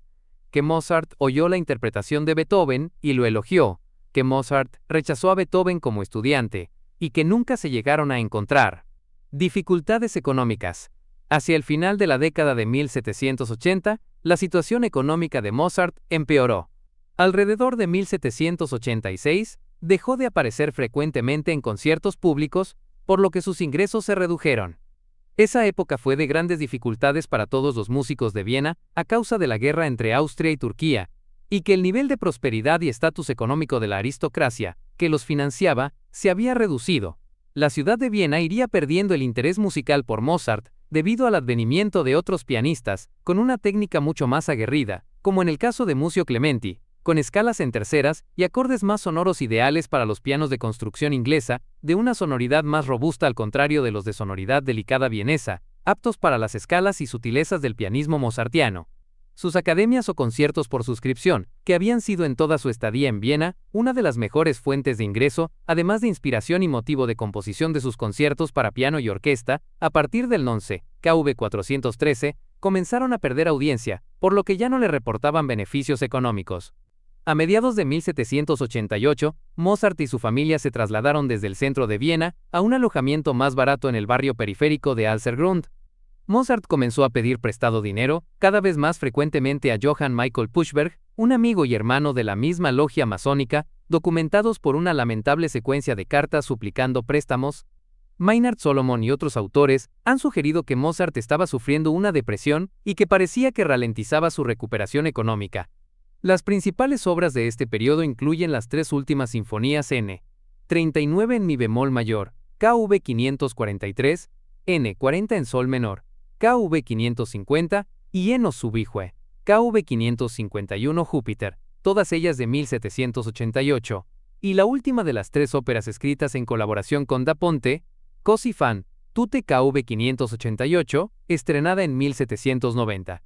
A: que Mozart oyó la interpretación de Beethoven y lo elogió, que Mozart rechazó a Beethoven como estudiante, y que nunca se llegaron a encontrar. Dificultades económicas. Hacia el final de la década de 1780, la situación económica de Mozart empeoró. Alrededor de 1786, dejó de aparecer frecuentemente en conciertos públicos, por lo que sus ingresos se redujeron. Esa época fue de grandes dificultades para todos los músicos de Viena a causa de la guerra entre Austria y Turquía, y que el nivel de prosperidad y estatus económico de la aristocracia, que los financiaba, se había reducido. La ciudad de Viena iría perdiendo el interés musical por Mozart debido al advenimiento de otros pianistas con una técnica mucho más aguerrida, como en el caso de Muzio Clementi, con escalas en terceras y acordes más sonoros ideales para los pianos de construcción inglesa, de una sonoridad más robusta al contrario de los de sonoridad delicada vienesa, aptos para las escalas y sutilezas del pianismo mozartiano. Sus academias o conciertos por suscripción, que habían sido en toda su estadía en Viena una de las mejores fuentes de ingreso, además de inspiración y motivo de composición de sus conciertos para piano y orquesta, a partir del Nonce, KV 413, comenzaron a perder audiencia, por lo que ya no le reportaban beneficios económicos. A mediados de 1788, Mozart y su familia se trasladaron desde el centro de Viena a un alojamiento más barato en el barrio periférico de Alsergrund. Mozart comenzó a pedir prestado dinero, cada vez más frecuentemente a Johann Michael Puchberg, un amigo y hermano de la misma logia masónica, documentados por una lamentable secuencia de cartas suplicando préstamos. Maynard Solomon y otros autores han sugerido que Mozart estaba sufriendo una depresión y que parecía que ralentizaba su recuperación económica. Las principales obras de este periodo incluyen las tres últimas sinfonías N. 39 en mi bemol mayor, KV 543, N. 40 en sol menor, KV 550 y Eno subijue, KV 551 Júpiter, todas ellas de 1788, y la última de las tres óperas escritas en colaboración con Da Ponte, Così fan tutte KV 588, estrenada en 1790.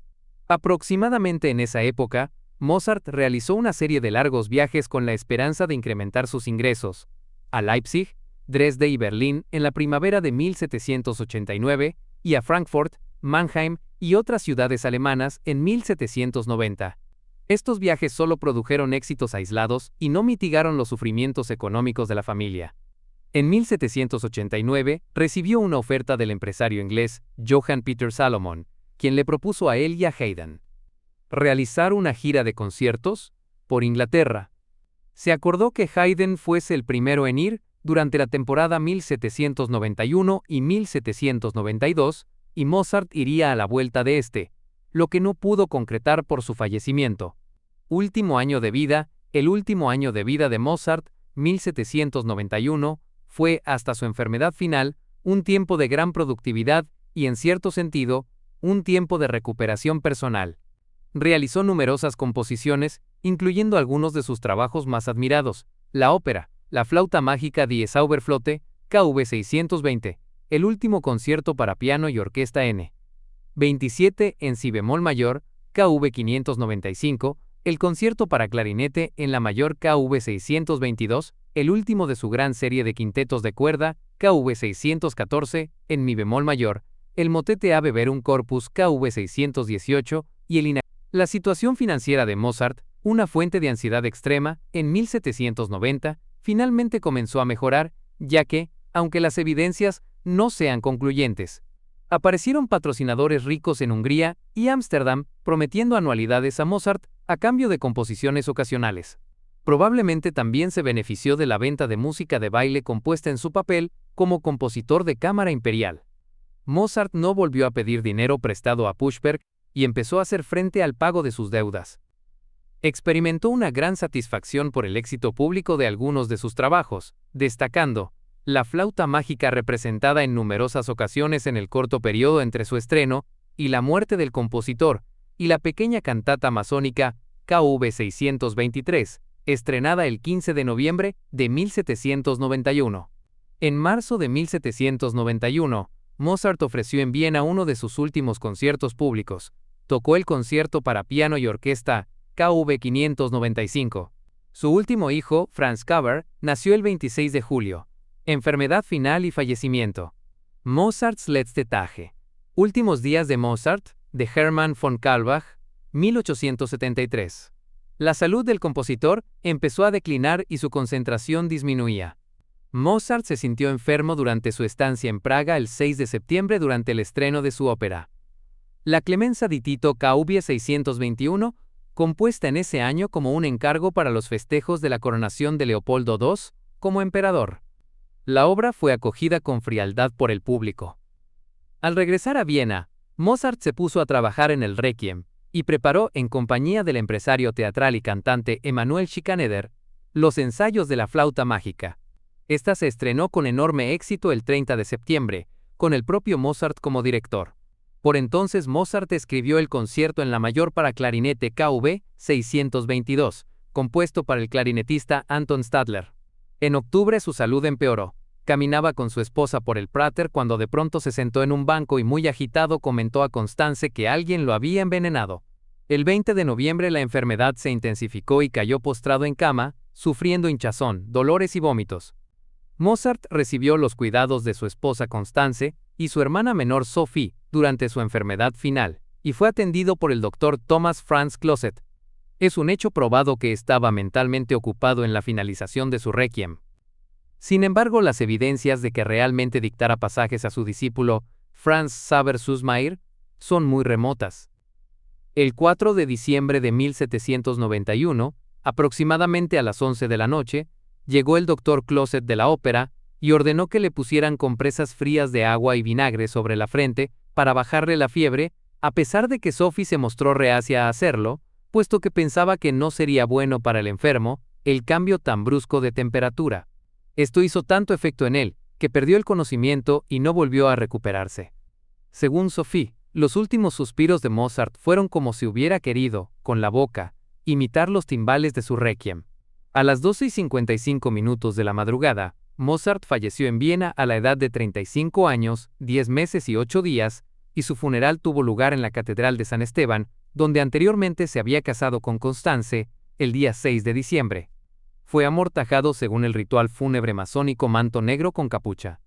A: Aproximadamente en esa época, Mozart realizó una serie de largos viajes con la esperanza de incrementar sus ingresos. A Leipzig, Dresde y Berlín en la primavera de 1789 y a Frankfurt, Mannheim y otras ciudades alemanas en 1790. Estos viajes solo produjeron éxitos aislados y no mitigaron los sufrimientos económicos de la familia. En 1789 recibió una oferta del empresario inglés Johann Peter Salomon, quien le propuso a él y a Haydn realizar una gira de conciertos por Inglaterra. Se acordó que Haydn fuese el primero en ir durante la temporada 1791 y 1792, y Mozart iría a la vuelta de este, lo que no pudo concretar por su fallecimiento. Último año de vida. El último año de vida de Mozart, 1791, fue, hasta su enfermedad final, un tiempo de gran productividad y, en cierto sentido, un tiempo de recuperación personal. Realizó numerosas composiciones, incluyendo algunos de sus trabajos más admirados: la ópera, La flauta mágica Die Zauberflöte, KV 620, el último concierto para piano y orquesta N. 27 en si bemol mayor, KV 595, el concierto para clarinete en la mayor KV 622, el último de su gran serie de quintetos de cuerda, KV 614, en mi bemol mayor, el motete Ave Verum Corpus KV 618 y el La situación financiera de Mozart, una fuente de ansiedad extrema, en 1790, finalmente comenzó a mejorar, ya que, aunque las evidencias no sean concluyentes, aparecieron patrocinadores ricos en Hungría y Ámsterdam prometiendo anualidades a Mozart a cambio de composiciones ocasionales. Probablemente también se benefició de la venta de música de baile compuesta en su papel como compositor de cámara imperial. Mozart no volvió a pedir dinero prestado a Puchberg y empezó a hacer frente al pago de sus deudas. Experimentó una gran satisfacción por el éxito público de algunos de sus trabajos, destacando La flauta mágica, representada en numerosas ocasiones en el corto periodo entre su estreno y la muerte del compositor, y la pequeña cantata masónica KV 623, estrenada el 15 de noviembre de 1791. En marzo de 1791, Mozart ofreció en Viena uno de sus últimos conciertos públicos. Tocó el concierto para piano y orquesta KV 595. Su último hijo, Franz Xaver, nació el 26 de julio. Enfermedad final y fallecimiento. Mozarts letzte Tage. Últimos días de Mozart, de Hermann von Kaulbach, 1873. La salud del compositor empezó a declinar y su concentración disminuía. Mozart se sintió enfermo durante su estancia en Praga el 6 de septiembre durante el estreno de su ópera La Clemenza di Tito KV 621, compuesta en ese año como un encargo para los festejos de la coronación de Leopoldo II como emperador. La obra fue acogida con frialdad por el público. Al regresar a Viena, Mozart se puso a trabajar en el Requiem y preparó, en compañía del empresario teatral y cantante Emanuel Schikaneder, los ensayos de La flauta mágica. Esta se estrenó con enorme éxito el 30 de septiembre, con el propio Mozart como director. Por entonces Mozart escribió el concierto en la mayor para clarinete KV 622, compuesto para el clarinetista Anton Stadler. En octubre su salud empeoró. Caminaba con su esposa por el Prater cuando de pronto se sentó en un banco y muy agitado comentó a Constance que alguien lo había envenenado. El 20 de noviembre la enfermedad se intensificó y cayó postrado en cama, sufriendo hinchazón, dolores y vómitos. Mozart recibió los cuidados de su esposa Constance y su hermana menor Sophie durante su enfermedad final, y fue atendido por el doctor Thomas Franz Closet. Es un hecho probado que estaba mentalmente ocupado en la finalización de su Requiem. Sin embargo, las evidencias de que realmente dictara pasajes a su discípulo, Franz Xaver Süssmayr, son muy remotas. El 4 de diciembre de 1791, aproximadamente a las 11 de la noche, llegó el doctor Closet de la ópera y ordenó que le pusieran compresas frías de agua y vinagre sobre la frente para bajarle la fiebre, a pesar de que Sophie se mostró reacia a hacerlo, puesto que pensaba que no sería bueno para el enfermo el cambio tan brusco de temperatura. Esto hizo tanto efecto en él, que perdió el conocimiento y no volvió a recuperarse. Según Sophie, los últimos suspiros de Mozart fueron como si hubiera querido, con la boca, imitar los timbales de su Requiem. A las 12:55 de la madrugada, Mozart falleció en Viena a la edad de 35 años, 10 meses y 8 días, y su funeral tuvo lugar en la Catedral de San Esteban, donde anteriormente se había casado con Constance, el día 6 de diciembre. Fue amortajado según el ritual fúnebre masónico manto negro con capucha.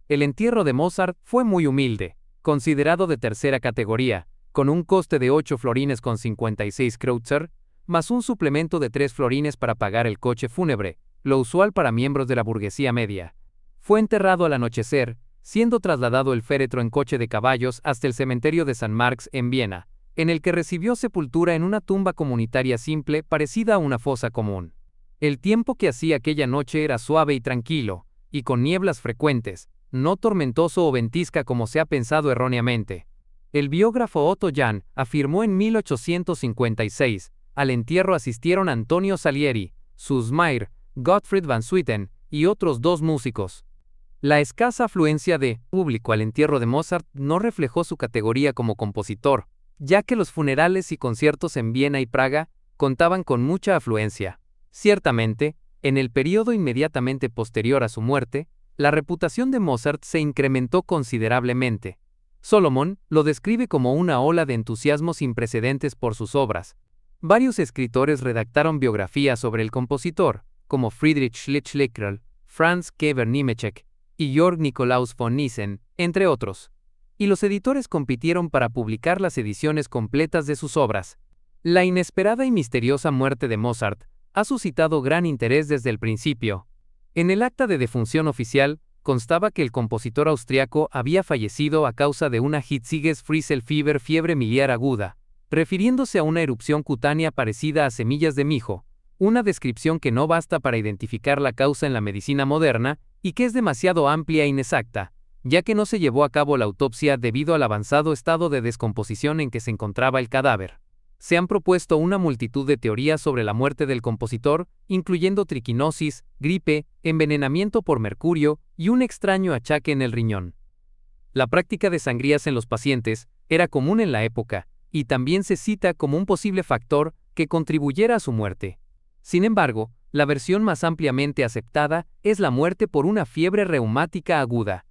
A: El entierro de Mozart fue muy humilde, considerado de tercera categoría, con un coste de 8 florines con 56 kreutzer, más un suplemento de 3 florines para pagar el coche fúnebre, lo usual para miembros de la burguesía media. Fue enterrado al anochecer, siendo trasladado el féretro en coche de caballos hasta el cementerio de San Marx en Viena, en el que recibió sepultura en una tumba comunitaria simple parecida a una fosa común. El tiempo que hacía aquella noche era suave y tranquilo, y con nieblas frecuentes, no tormentoso o ventisca como se ha pensado erróneamente. El biógrafo Otto Jahn afirmó en 1856, al entierro asistieron Antonio Salieri, Süssmayr, Gottfried van Swieten y otros 2 músicos. La escasa afluencia de público al entierro de Mozart no reflejó su categoría como compositor, ya que los funerales y conciertos en Viena y Praga contaban con mucha afluencia. Ciertamente, en el período inmediatamente posterior a su muerte, la reputación de Mozart se incrementó considerablemente. Solomon lo describe como una ola de entusiasmo sin precedentes por sus obras. Varios escritores redactaron biografías sobre el compositor, como Friedrich Schlegel, Franz Xaver Niemetzsche y Georg Nikolaus von Nissen, entre otros. Y los editores compitieron para publicar las ediciones completas de sus obras. La inesperada y misteriosa muerte de Mozart ha suscitado gran interés desde el principio. En el acta de defunción oficial, constaba que el compositor austriaco había fallecido a causa de una Hitziges Frieselfieber, fiebre miliar aguda, refiriéndose a una erupción cutánea parecida a semillas de mijo, una descripción que no basta para identificar la causa en la medicina moderna y que es demasiado amplia e inexacta, ya que no se llevó a cabo la autopsia debido al avanzado estado de descomposición en que se encontraba el cadáver. Se han propuesto una multitud de teorías sobre la muerte del compositor, incluyendo triquinosis, gripe, envenenamiento por mercurio y un extraño achaque en el riñón. La práctica de sangrías en los pacientes era común en la época, y también se cita como un posible factor que contribuyera a su muerte. Sin embargo, la versión más ampliamente aceptada es la muerte por una fiebre reumática aguda.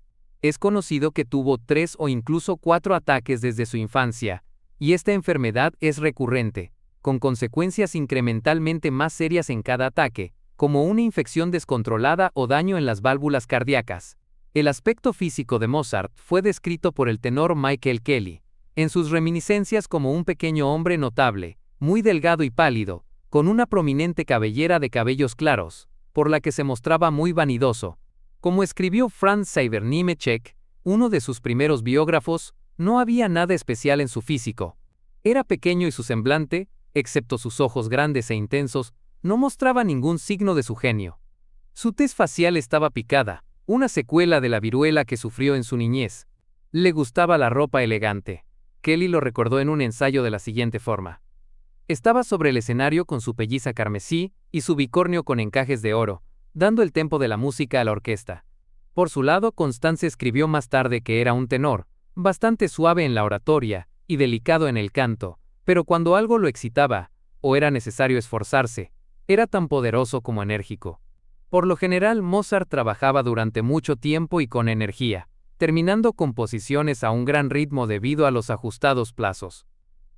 A: Es conocido que tuvo 3 o incluso 4 ataques desde su infancia, y esta enfermedad es recurrente, con consecuencias incrementalmente más serias en cada ataque, como una infección descontrolada o daño en las válvulas cardíacas. El aspecto físico de Mozart fue descrito por el tenor Michael Kelly, en sus reminiscencias como un pequeño hombre notable, muy delgado y pálido, con una prominente cabellera de cabellos claros, por la que se mostraba muy vanidoso. Como escribió Franz Xaver Niemetzsche, uno de sus primeros biógrafos, no había nada especial en su físico. Era pequeño y su semblante, excepto sus ojos grandes e intensos, no mostraba ningún signo de su genio. Su tez facial estaba picada, una secuela de la viruela que sufrió en su niñez. Le gustaba la ropa elegante. Kelly lo recordó en un ensayo de la siguiente forma. Estaba sobre el escenario con su pelliza carmesí y su bicornio con encajes de oro, dando el tempo de la música a la orquesta. Por su lado, Constance escribió más tarde que era un tenor, bastante suave en la oratoria y delicado en el canto, pero cuando algo lo excitaba, o era necesario esforzarse, era tan poderoso como enérgico. Por lo general, Mozart trabajaba durante mucho tiempo y con energía, terminando composiciones a un gran ritmo debido a los ajustados plazos.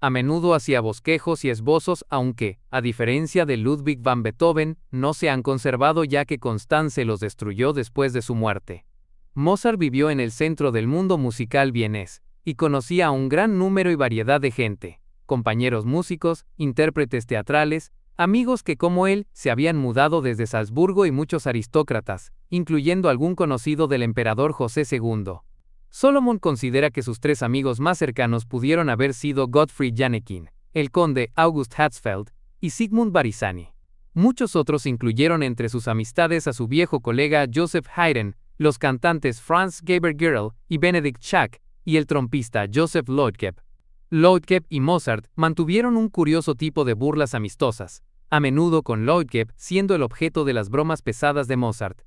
A: A menudo hacía bosquejos y esbozos, aunque, a diferencia de Ludwig van Beethoven, no se han conservado ya que Constance los destruyó después de su muerte. Mozart vivió en el centro del mundo musical vienés, y conocía a un gran número y variedad de gente. compañeros músicos, intérpretes teatrales, amigos que como él se habían mudado desde Salzburgo y muchos aristócratas, incluyendo algún conocido del emperador José II. Solomon considera que sus 3 amigos más cercanos pudieron haber sido Gottfried Janekin, el conde August Hatzfeld y Sigmund Barisani. Muchos otros incluyeron entre sus amistades a su viejo colega Joseph Haydn, los cantantes Franz Geber-Gerl y Benedikt Schack, y el trompista Joseph Leutkep. Leutkep y Mozart mantuvieron un curioso tipo de burlas amistosas, a menudo con Leutkep siendo el objeto de las bromas pesadas de Mozart.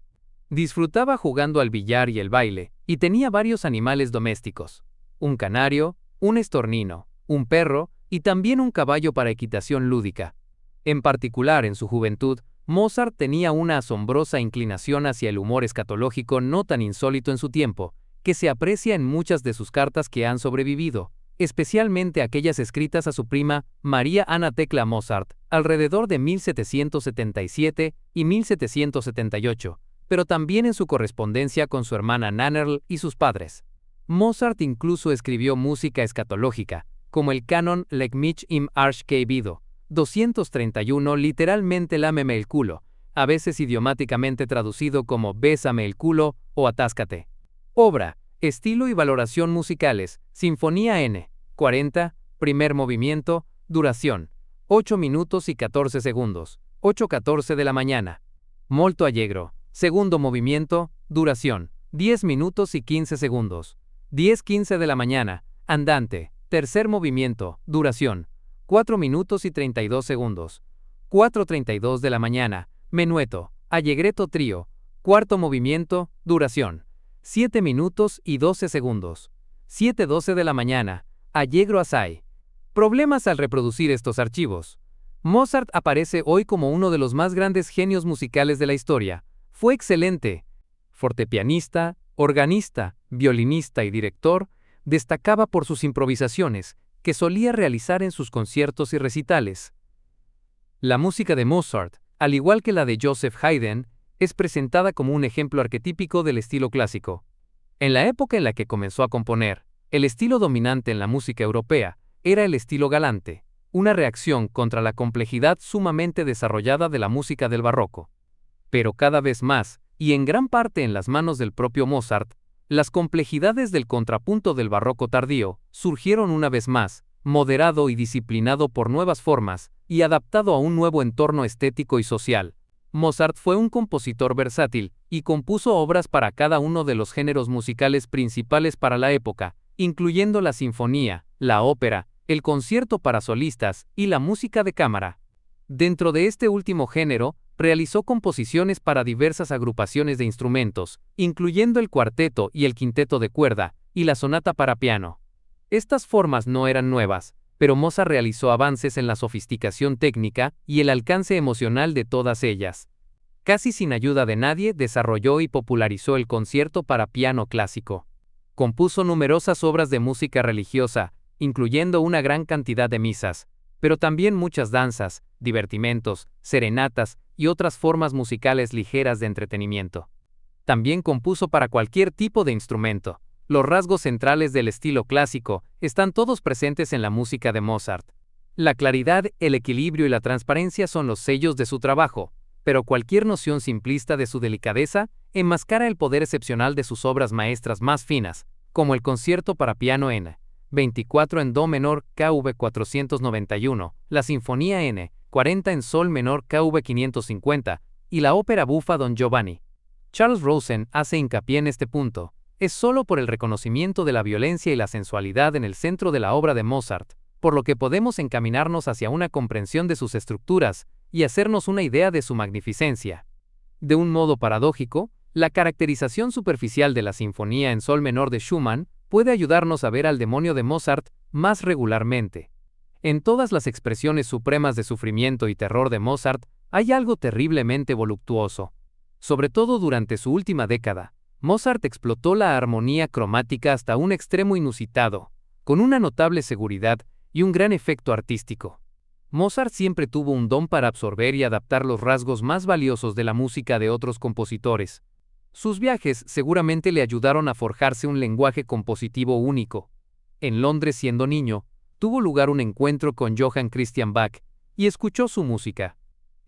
A: Disfrutaba jugando al billar y el baile, y tenía varios animales domésticos: un canario, un estornino, un perro y también un caballo para equitación lúdica. En particular, en su juventud, Mozart tenía una asombrosa inclinación hacia el humor escatológico no tan insólito en su tiempo, que se aprecia en muchas de sus cartas que han sobrevivido, especialmente aquellas escritas a su prima María Anna Tekla Mozart, alrededor de 1777 y 1778, pero también en su correspondencia con su hermana Nannerl y sus padres. Mozart incluso escribió música escatológica, como el canon Leg mich im Arsch gebido, 231, literalmente lámeme el culo, a veces idiomáticamente traducido como bésame el culo o atáscate. Obra, estilo y valoración musicales, Sinfonía N, 40, primer movimiento, duración, 8 minutos y 14 segundos, 8:14 de la mañana. Molto allegro, segundo movimiento, duración, 10 minutos y 15 segundos, 10:15 de la mañana. Andante, tercer movimiento, duración, 4 minutos y 32 segundos, 4:32 de la mañana. Menueto, allegretto trío, cuarto movimiento, duración, 7 minutos y 12 segundos, 7:12 de la mañana. Allegro assai. Problemas al reproducir estos archivos. Mozart aparece hoy como uno de los más grandes genios musicales de la historia. Fue excelente fortepianista, organista, violinista y director. Destacaba por sus improvisaciones, que solía realizar en sus conciertos y recitales. La música de Mozart, al igual que la de Joseph Haydn, es presentada como un ejemplo arquetípico del estilo clásico. En la época en la que comenzó a componer, el estilo dominante en la música europea era el estilo galante, una reacción contra la complejidad sumamente desarrollada de la música del barroco. Pero cada vez más, y en gran parte en las manos del propio Mozart, las complejidades del contrapunto del barroco tardío surgieron una vez más, moderado y disciplinado por nuevas formas, y adaptado a un nuevo entorno estético y social. Mozart fue un compositor versátil, y compuso obras para cada uno de los géneros musicales principales para la época, incluyendo la sinfonía, la ópera, el concierto para solistas y la música de cámara. Dentro de este último género, realizó composiciones para diversas agrupaciones de instrumentos, incluyendo el cuarteto y el quinteto de cuerda, y la sonata para piano. Estas formas no eran nuevas, pero Mozart realizó avances en la sofisticación técnica y el alcance emocional de todas ellas. Casi sin ayuda de nadie, desarrolló y popularizó el concierto para piano clásico. Compuso numerosas obras de música religiosa, incluyendo una gran cantidad de misas, pero también muchas danzas, divertimentos, serenatas y otras formas musicales ligeras de entretenimiento. También compuso para cualquier tipo de instrumento. Los rasgos centrales del estilo clásico están todos presentes en la música de Mozart. La claridad, el equilibrio y la transparencia son los sellos de su trabajo, pero cualquier noción simplista de su delicadeza enmascara el poder excepcional de sus obras maestras más finas, como el concierto para piano N. 24 en Do menor KV 491, la Sinfonía N. 40 en Sol menor KV 550, y la ópera bufa Don Giovanni. Charles Rosen hace hincapié en este punto. Es solo por el reconocimiento de la violencia y la sensualidad en el centro de la obra de Mozart, por lo que podemos encaminarnos hacia una comprensión de sus estructuras y hacernos una idea de su magnificencia. De un modo paradójico, la caracterización superficial de la Sinfonía en Sol menor de Schumann puede ayudarnos a ver al demonio de Mozart más regularmente. En todas las expresiones supremas de sufrimiento y terror de Mozart, hay algo terriblemente voluptuoso. Sobre todo durante su última década, Mozart explotó la armonía cromática hasta un extremo inusitado, con una notable seguridad y un gran efecto artístico. Mozart siempre tuvo un don para absorber y adaptar los rasgos más valiosos de la música de otros compositores. Sus viajes seguramente le ayudaron a forjarse un lenguaje compositivo único. En Londres siendo niño, tuvo lugar un encuentro con Johann Christian Bach y escuchó su música.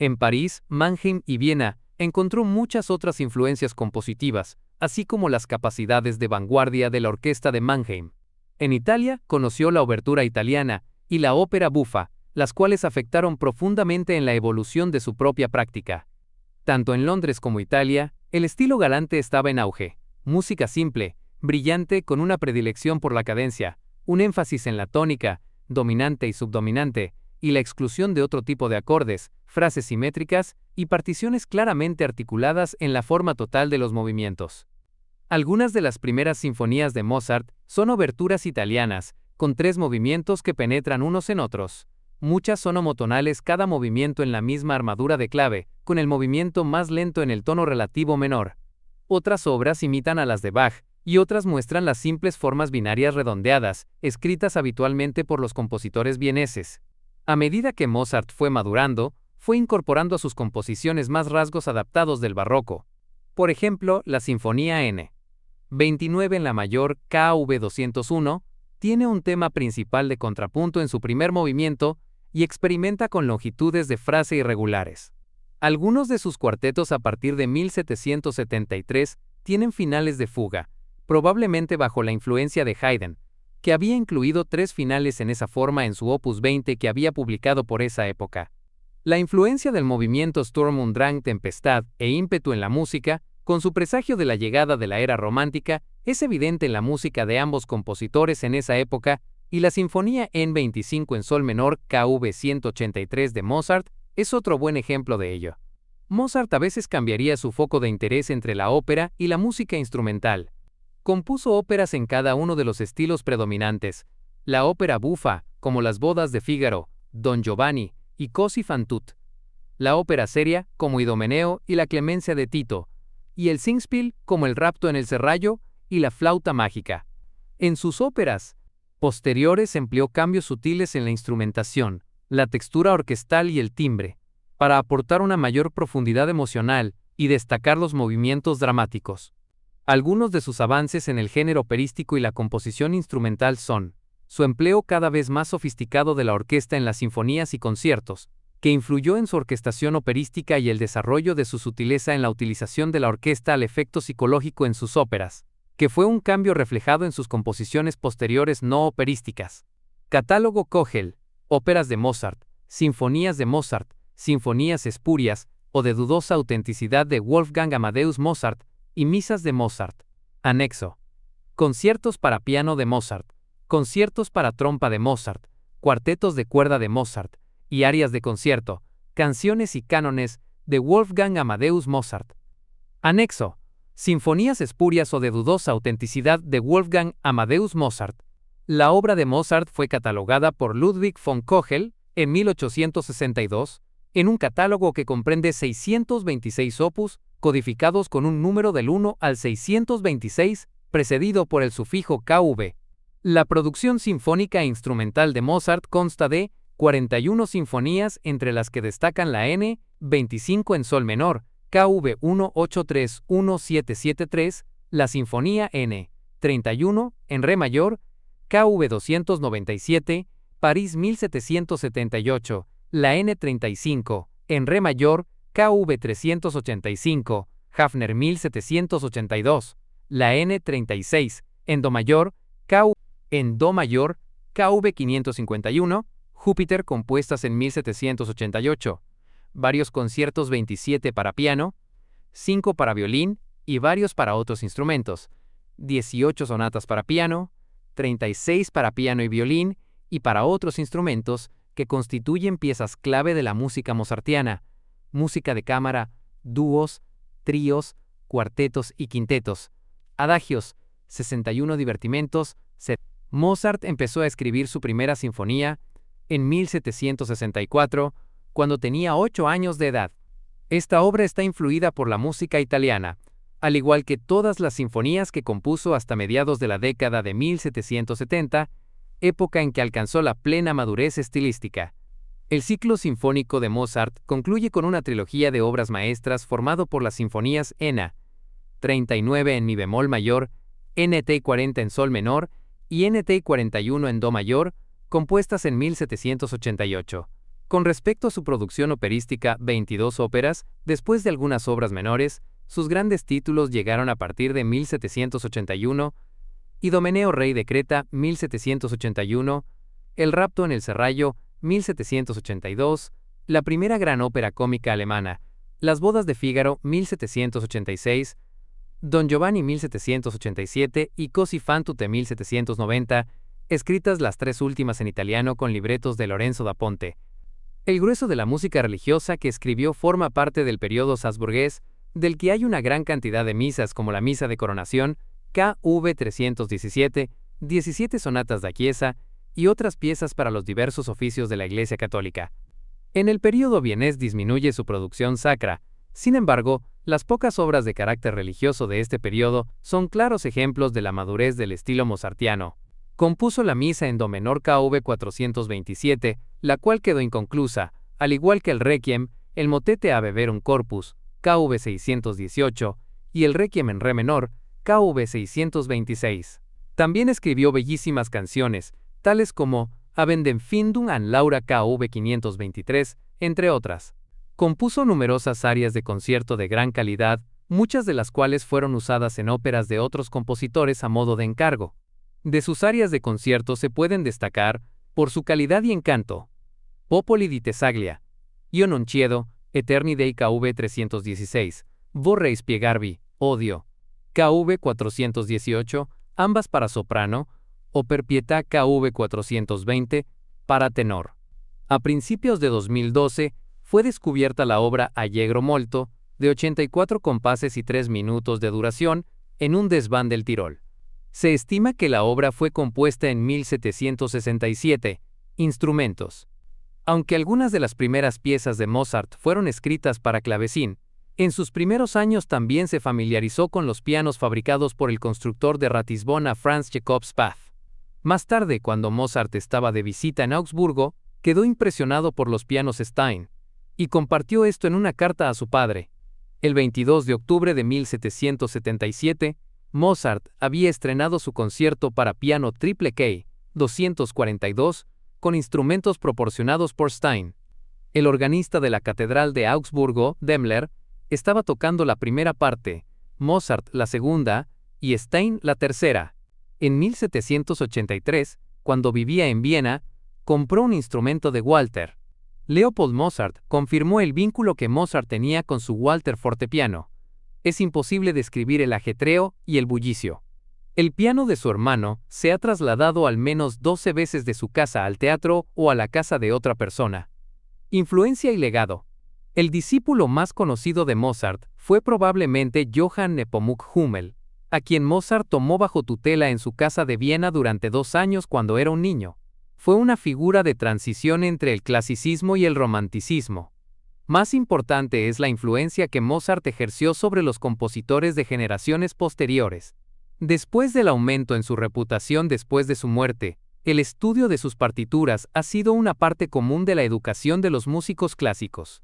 A: En París, Mannheim y Viena encontró muchas otras influencias compositivas, así como las capacidades de vanguardia de la orquesta de Mannheim. En Italia, conoció la obertura italiana y la ópera buffa, las cuales afectaron profundamente en la evolución de su propia práctica. Tanto en Londres como Italia, el estilo galante estaba en auge. Música simple, brillante con una predilección por la cadencia, un énfasis en la tónica, dominante y subdominante, y la exclusión de otro tipo de acordes, frases simétricas y particiones claramente articuladas en la forma total de los movimientos. Algunas de las primeras sinfonías de Mozart son oberturas italianas, con 3 movimientos que penetran unos en otros. Muchas son homotonales, cada movimiento en la misma armadura de clave, con el movimiento más lento en el tono relativo menor. Otras obras imitan a las de Bach, y otras muestran las simples formas binarias redondeadas, escritas habitualmente por los compositores vieneses. A medida que Mozart fue madurando, fue incorporando a sus composiciones más rasgos adaptados del barroco. Por ejemplo, la Sinfonía N. 29 en la mayor, KV 201, tiene un tema principal de contrapunto en su primer movimiento y experimenta con longitudes de frase irregulares. Algunos de sus cuartetos a partir de 1773 tienen finales de fuga, probablemente bajo la influencia de Haydn, que había incluido 3 finales en esa forma en su Opus 20 que había publicado por esa época. La influencia del movimiento Sturm und Drang, tempestad e ímpetu en la música, con su presagio de la llegada de la era romántica, es evidente en la música de ambos compositores en esa época, y la Sinfonía en 25 en sol menor, KV 183 de Mozart, es otro buen ejemplo de ello. Mozart a veces cambiaría su foco de interés entre la ópera y la música instrumental. Compuso óperas en cada uno de los estilos predominantes, la ópera bufa, como Las bodas de Fígaro, Don Giovanni y Così fan tutte, la ópera seria, como Idomeneo y la Clemencia de Tito, y el Singspiel, como El rapto en el serrallo y la flauta mágica. En sus óperas posteriores empleó cambios sutiles en la instrumentación, la textura orquestal y el timbre, para aportar una mayor profundidad emocional y destacar los movimientos dramáticos. Algunos de sus avances en el género operístico y la composición instrumental son su empleo cada vez más sofisticado de la orquesta en las sinfonías y conciertos, que influyó en su orquestación operística, y el desarrollo de su sutileza en la utilización de la orquesta al efecto psicológico en sus óperas, que fue un cambio reflejado en sus composiciones posteriores no operísticas. Catálogo Köchel, óperas de Mozart, sinfonías de Mozart, sinfonías espurias o de dudosa autenticidad de Wolfgang Amadeus Mozart, y misas de Mozart. Anexo. Conciertos para piano de Mozart, conciertos para trompa de Mozart, cuartetos de cuerda de Mozart, y arias de concierto, canciones y cánones de Wolfgang Amadeus Mozart. Anexo. Sinfonías espurias o de dudosa autenticidad de Wolfgang Amadeus Mozart. La obra de Mozart fue catalogada por Ludwig von Köchel en 1862, en un catálogo que comprende 626 opus, codificados con un número del 1 al 626, precedido por el sufijo KV. La producción sinfónica e instrumental de Mozart consta de 41 sinfonías, entre las que destacan la N. 25 en sol menor, KV 1831773, la Sinfonía N. 31 en re mayor, KV 297, París 1778, la N. 35 en re mayor, KV 385, Hafner 1782, la N. 36 en do mayor, KV en do mayor, KV 551, Júpiter, compuestas en 1788, varios conciertos 27 para piano, 5 para violín y varios para otros instrumentos, 18 sonatas para piano, 36 para piano y violín y para otros instrumentos, que constituyen piezas clave de la música mozartiana, música de cámara, dúos, tríos, cuartetos y quintetos, adagios, 61 divertimentos. Mozart empezó a escribir su primera sinfonía en 1764, cuando tenía 8 años de edad. Esta obra está influida por la música italiana, al igual que todas las sinfonías que compuso hasta mediados de la década de 1770, época en que alcanzó la plena madurez estilística. El ciclo sinfónico de Mozart concluye con una trilogía de obras maestras formado por las sinfonías N. 39 en mi bemol mayor, NT 40 en sol menor y NT 41 en do mayor, compuestas en 1788. Con respecto a su producción operística, 22 óperas, después de algunas obras menores, sus grandes títulos llegaron a partir de 1781, Idomeneo rey de Creta, 1781, El rapto en el Serrallo, 1782, la primera gran ópera cómica alemana, Las bodas de Fígaro, 1786, Don Giovanni, 1787 y Così fan tutte, 1790, escritas las tres últimas en italiano con libretos de Lorenzo da Ponte. El grueso de la música religiosa que escribió forma parte del periodo salzburgués, del que hay una gran cantidad de misas como la Misa de Coronación, KV 317, 17 sonatas da Chiesa y otras piezas para los diversos oficios de la Iglesia Católica. En el periodo vienés disminuye su producción sacra. Sin embargo, las pocas obras de carácter religioso de este periodo son claros ejemplos de la madurez del estilo mozartiano. Compuso la misa en do menor KV 427, la cual quedó inconclusa, al igual que el Requiem, el motete Ave Verum Corpus, KV 618, y el Requiem en re menor, KV 626. También escribió bellísimas canciones, tales como Avendem Findung an Laura KV 523, entre otras. Compuso numerosas arias de concierto de gran calidad, muchas de las cuales fueron usadas en óperas de otros compositores a modo de encargo. De sus arias de concierto se pueden destacar, por su calidad y encanto, Popoli di Tessaglia, Io non chiedo, Eterni Dei KV 316, Vorrei spiegarvi, Odio, KV 418, ambas para soprano, o Per pietà KV 420, para tenor. A principios de 2012, fue descubierta la obra Allegro molto, de 84 compases y 3 minutos de duración, en un desván del Tirol. Se estima que la obra fue compuesta en 1767. Instrumentos. Aunque algunas de las primeras piezas de Mozart fueron escritas para clavecín, en sus primeros años también se familiarizó con los pianos fabricados por el constructor de Ratisbona Franz Jacob Spath. Más tarde, cuando Mozart estaba de visita en Augsburgo, quedó impresionado por los pianos Stein, y compartió esto en una carta a su padre. El 22 de octubre de 1777, Mozart había estrenado su concierto para piano triple K, 242, con instrumentos proporcionados por Stein. El organista de la Catedral de Augsburgo, Demmler, estaba tocando la primera parte, Mozart la segunda y Stein la tercera. En 1783, cuando vivía en Viena, compró un instrumento de Walter. Leopold Mozart confirmó el vínculo que Mozart tenía con su Walter fortepiano. Es imposible describir el ajetreo y el bullicio. El piano de su hermano se ha trasladado al menos 12 veces de su casa al teatro o a la casa de otra persona. Influencia y legado. El discípulo más conocido de Mozart fue probablemente Johann Nepomuk Hummel, a quien Mozart tomó bajo tutela en su casa de Viena durante 2 años cuando era un niño. Fue una figura de transición entre el clasicismo y el romanticismo. Más importante es la influencia que Mozart ejerció sobre los compositores de generaciones posteriores. Después del aumento en su reputación después de su muerte, el estudio de sus partituras ha sido una parte común de la educación de los músicos clásicos.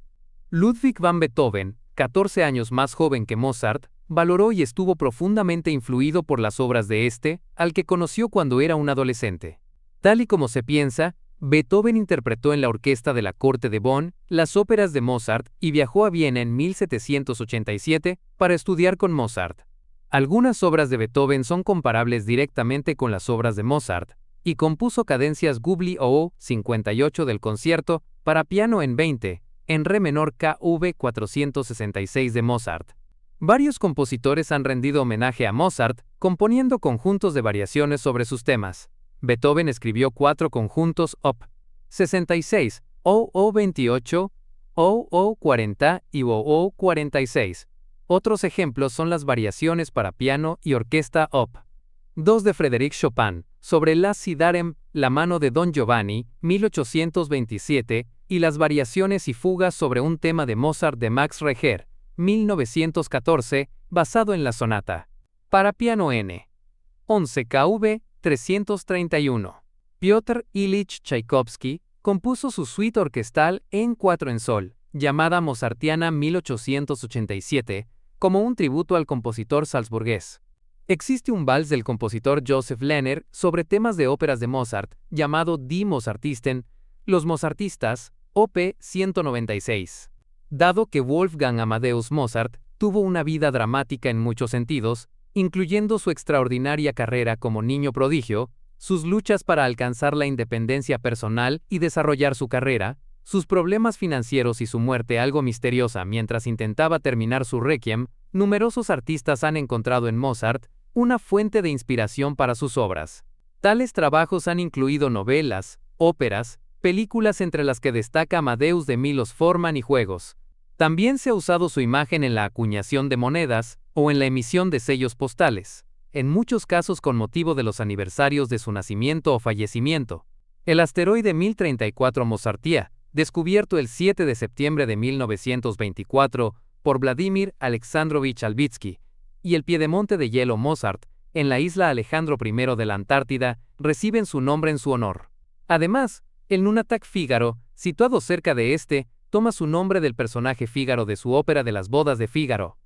A: Ludwig van Beethoven, 14 años más joven que Mozart, valoró y estuvo profundamente influido por las obras de este, al que conoció cuando era un adolescente. Tal y como se piensa, Beethoven interpretó en la orquesta de la corte de Bonn las óperas de Mozart y viajó a Viena en 1787 para estudiar con Mozart. Algunas obras de Beethoven son comparables directamente con las obras de Mozart, y compuso cadencias Gubli OO 58 del concierto para piano en 20, en re menor KV 466 de Mozart. Varios compositores han rendido homenaje a Mozart, componiendo conjuntos de variaciones sobre sus temas. Beethoven escribió 4 conjuntos Op. 66, OO 28, OO 40 y OO 46. Otros ejemplos son las variaciones para piano y orquesta Op. 2 de Frédéric Chopin, sobre la Sidarem, la mano de Don Giovanni, 1827, y las variaciones y fugas sobre un tema de Mozart de Max Reger, 1914, basado en la sonata. Para piano N. 11 KV 331. Piotr Ilich Tchaikovsky compuso su suite orquestal en 4 en sol, llamada Mozartiana 1887, como un tributo al compositor salzburgués. Existe un vals del compositor Joseph Lehner sobre temas de óperas de Mozart, llamado Die Mozartisten, los Mozartistas, op. 196. Dado que Wolfgang Amadeus Mozart tuvo una vida dramática en muchos sentidos, incluyendo su extraordinaria carrera como niño prodigio, sus luchas para alcanzar la independencia personal y desarrollar su carrera, sus problemas financieros y su muerte algo misteriosa mientras intentaba terminar su Requiem, numerosos artistas han encontrado en Mozart una fuente de inspiración para sus obras. Tales trabajos han incluido novelas, óperas, películas entre las que destaca Amadeus de Milos Forman y juegos. También se ha usado su imagen en la acuñación de monedas o en la emisión de sellos postales, en muchos casos con motivo de los aniversarios de su nacimiento o fallecimiento. El asteroide 1034 Mozartia, descubierto el 7 de septiembre de 1924 por Vladimir Alexandrovich Albitsky, y el piedemonte de hielo Mozart, en la isla Alejandro I de la Antártida, reciben su nombre en su honor. Además, el Nunatak Fígaro, situado cerca de este, toma su nombre del personaje Fígaro de su ópera de las bodas de Fígaro.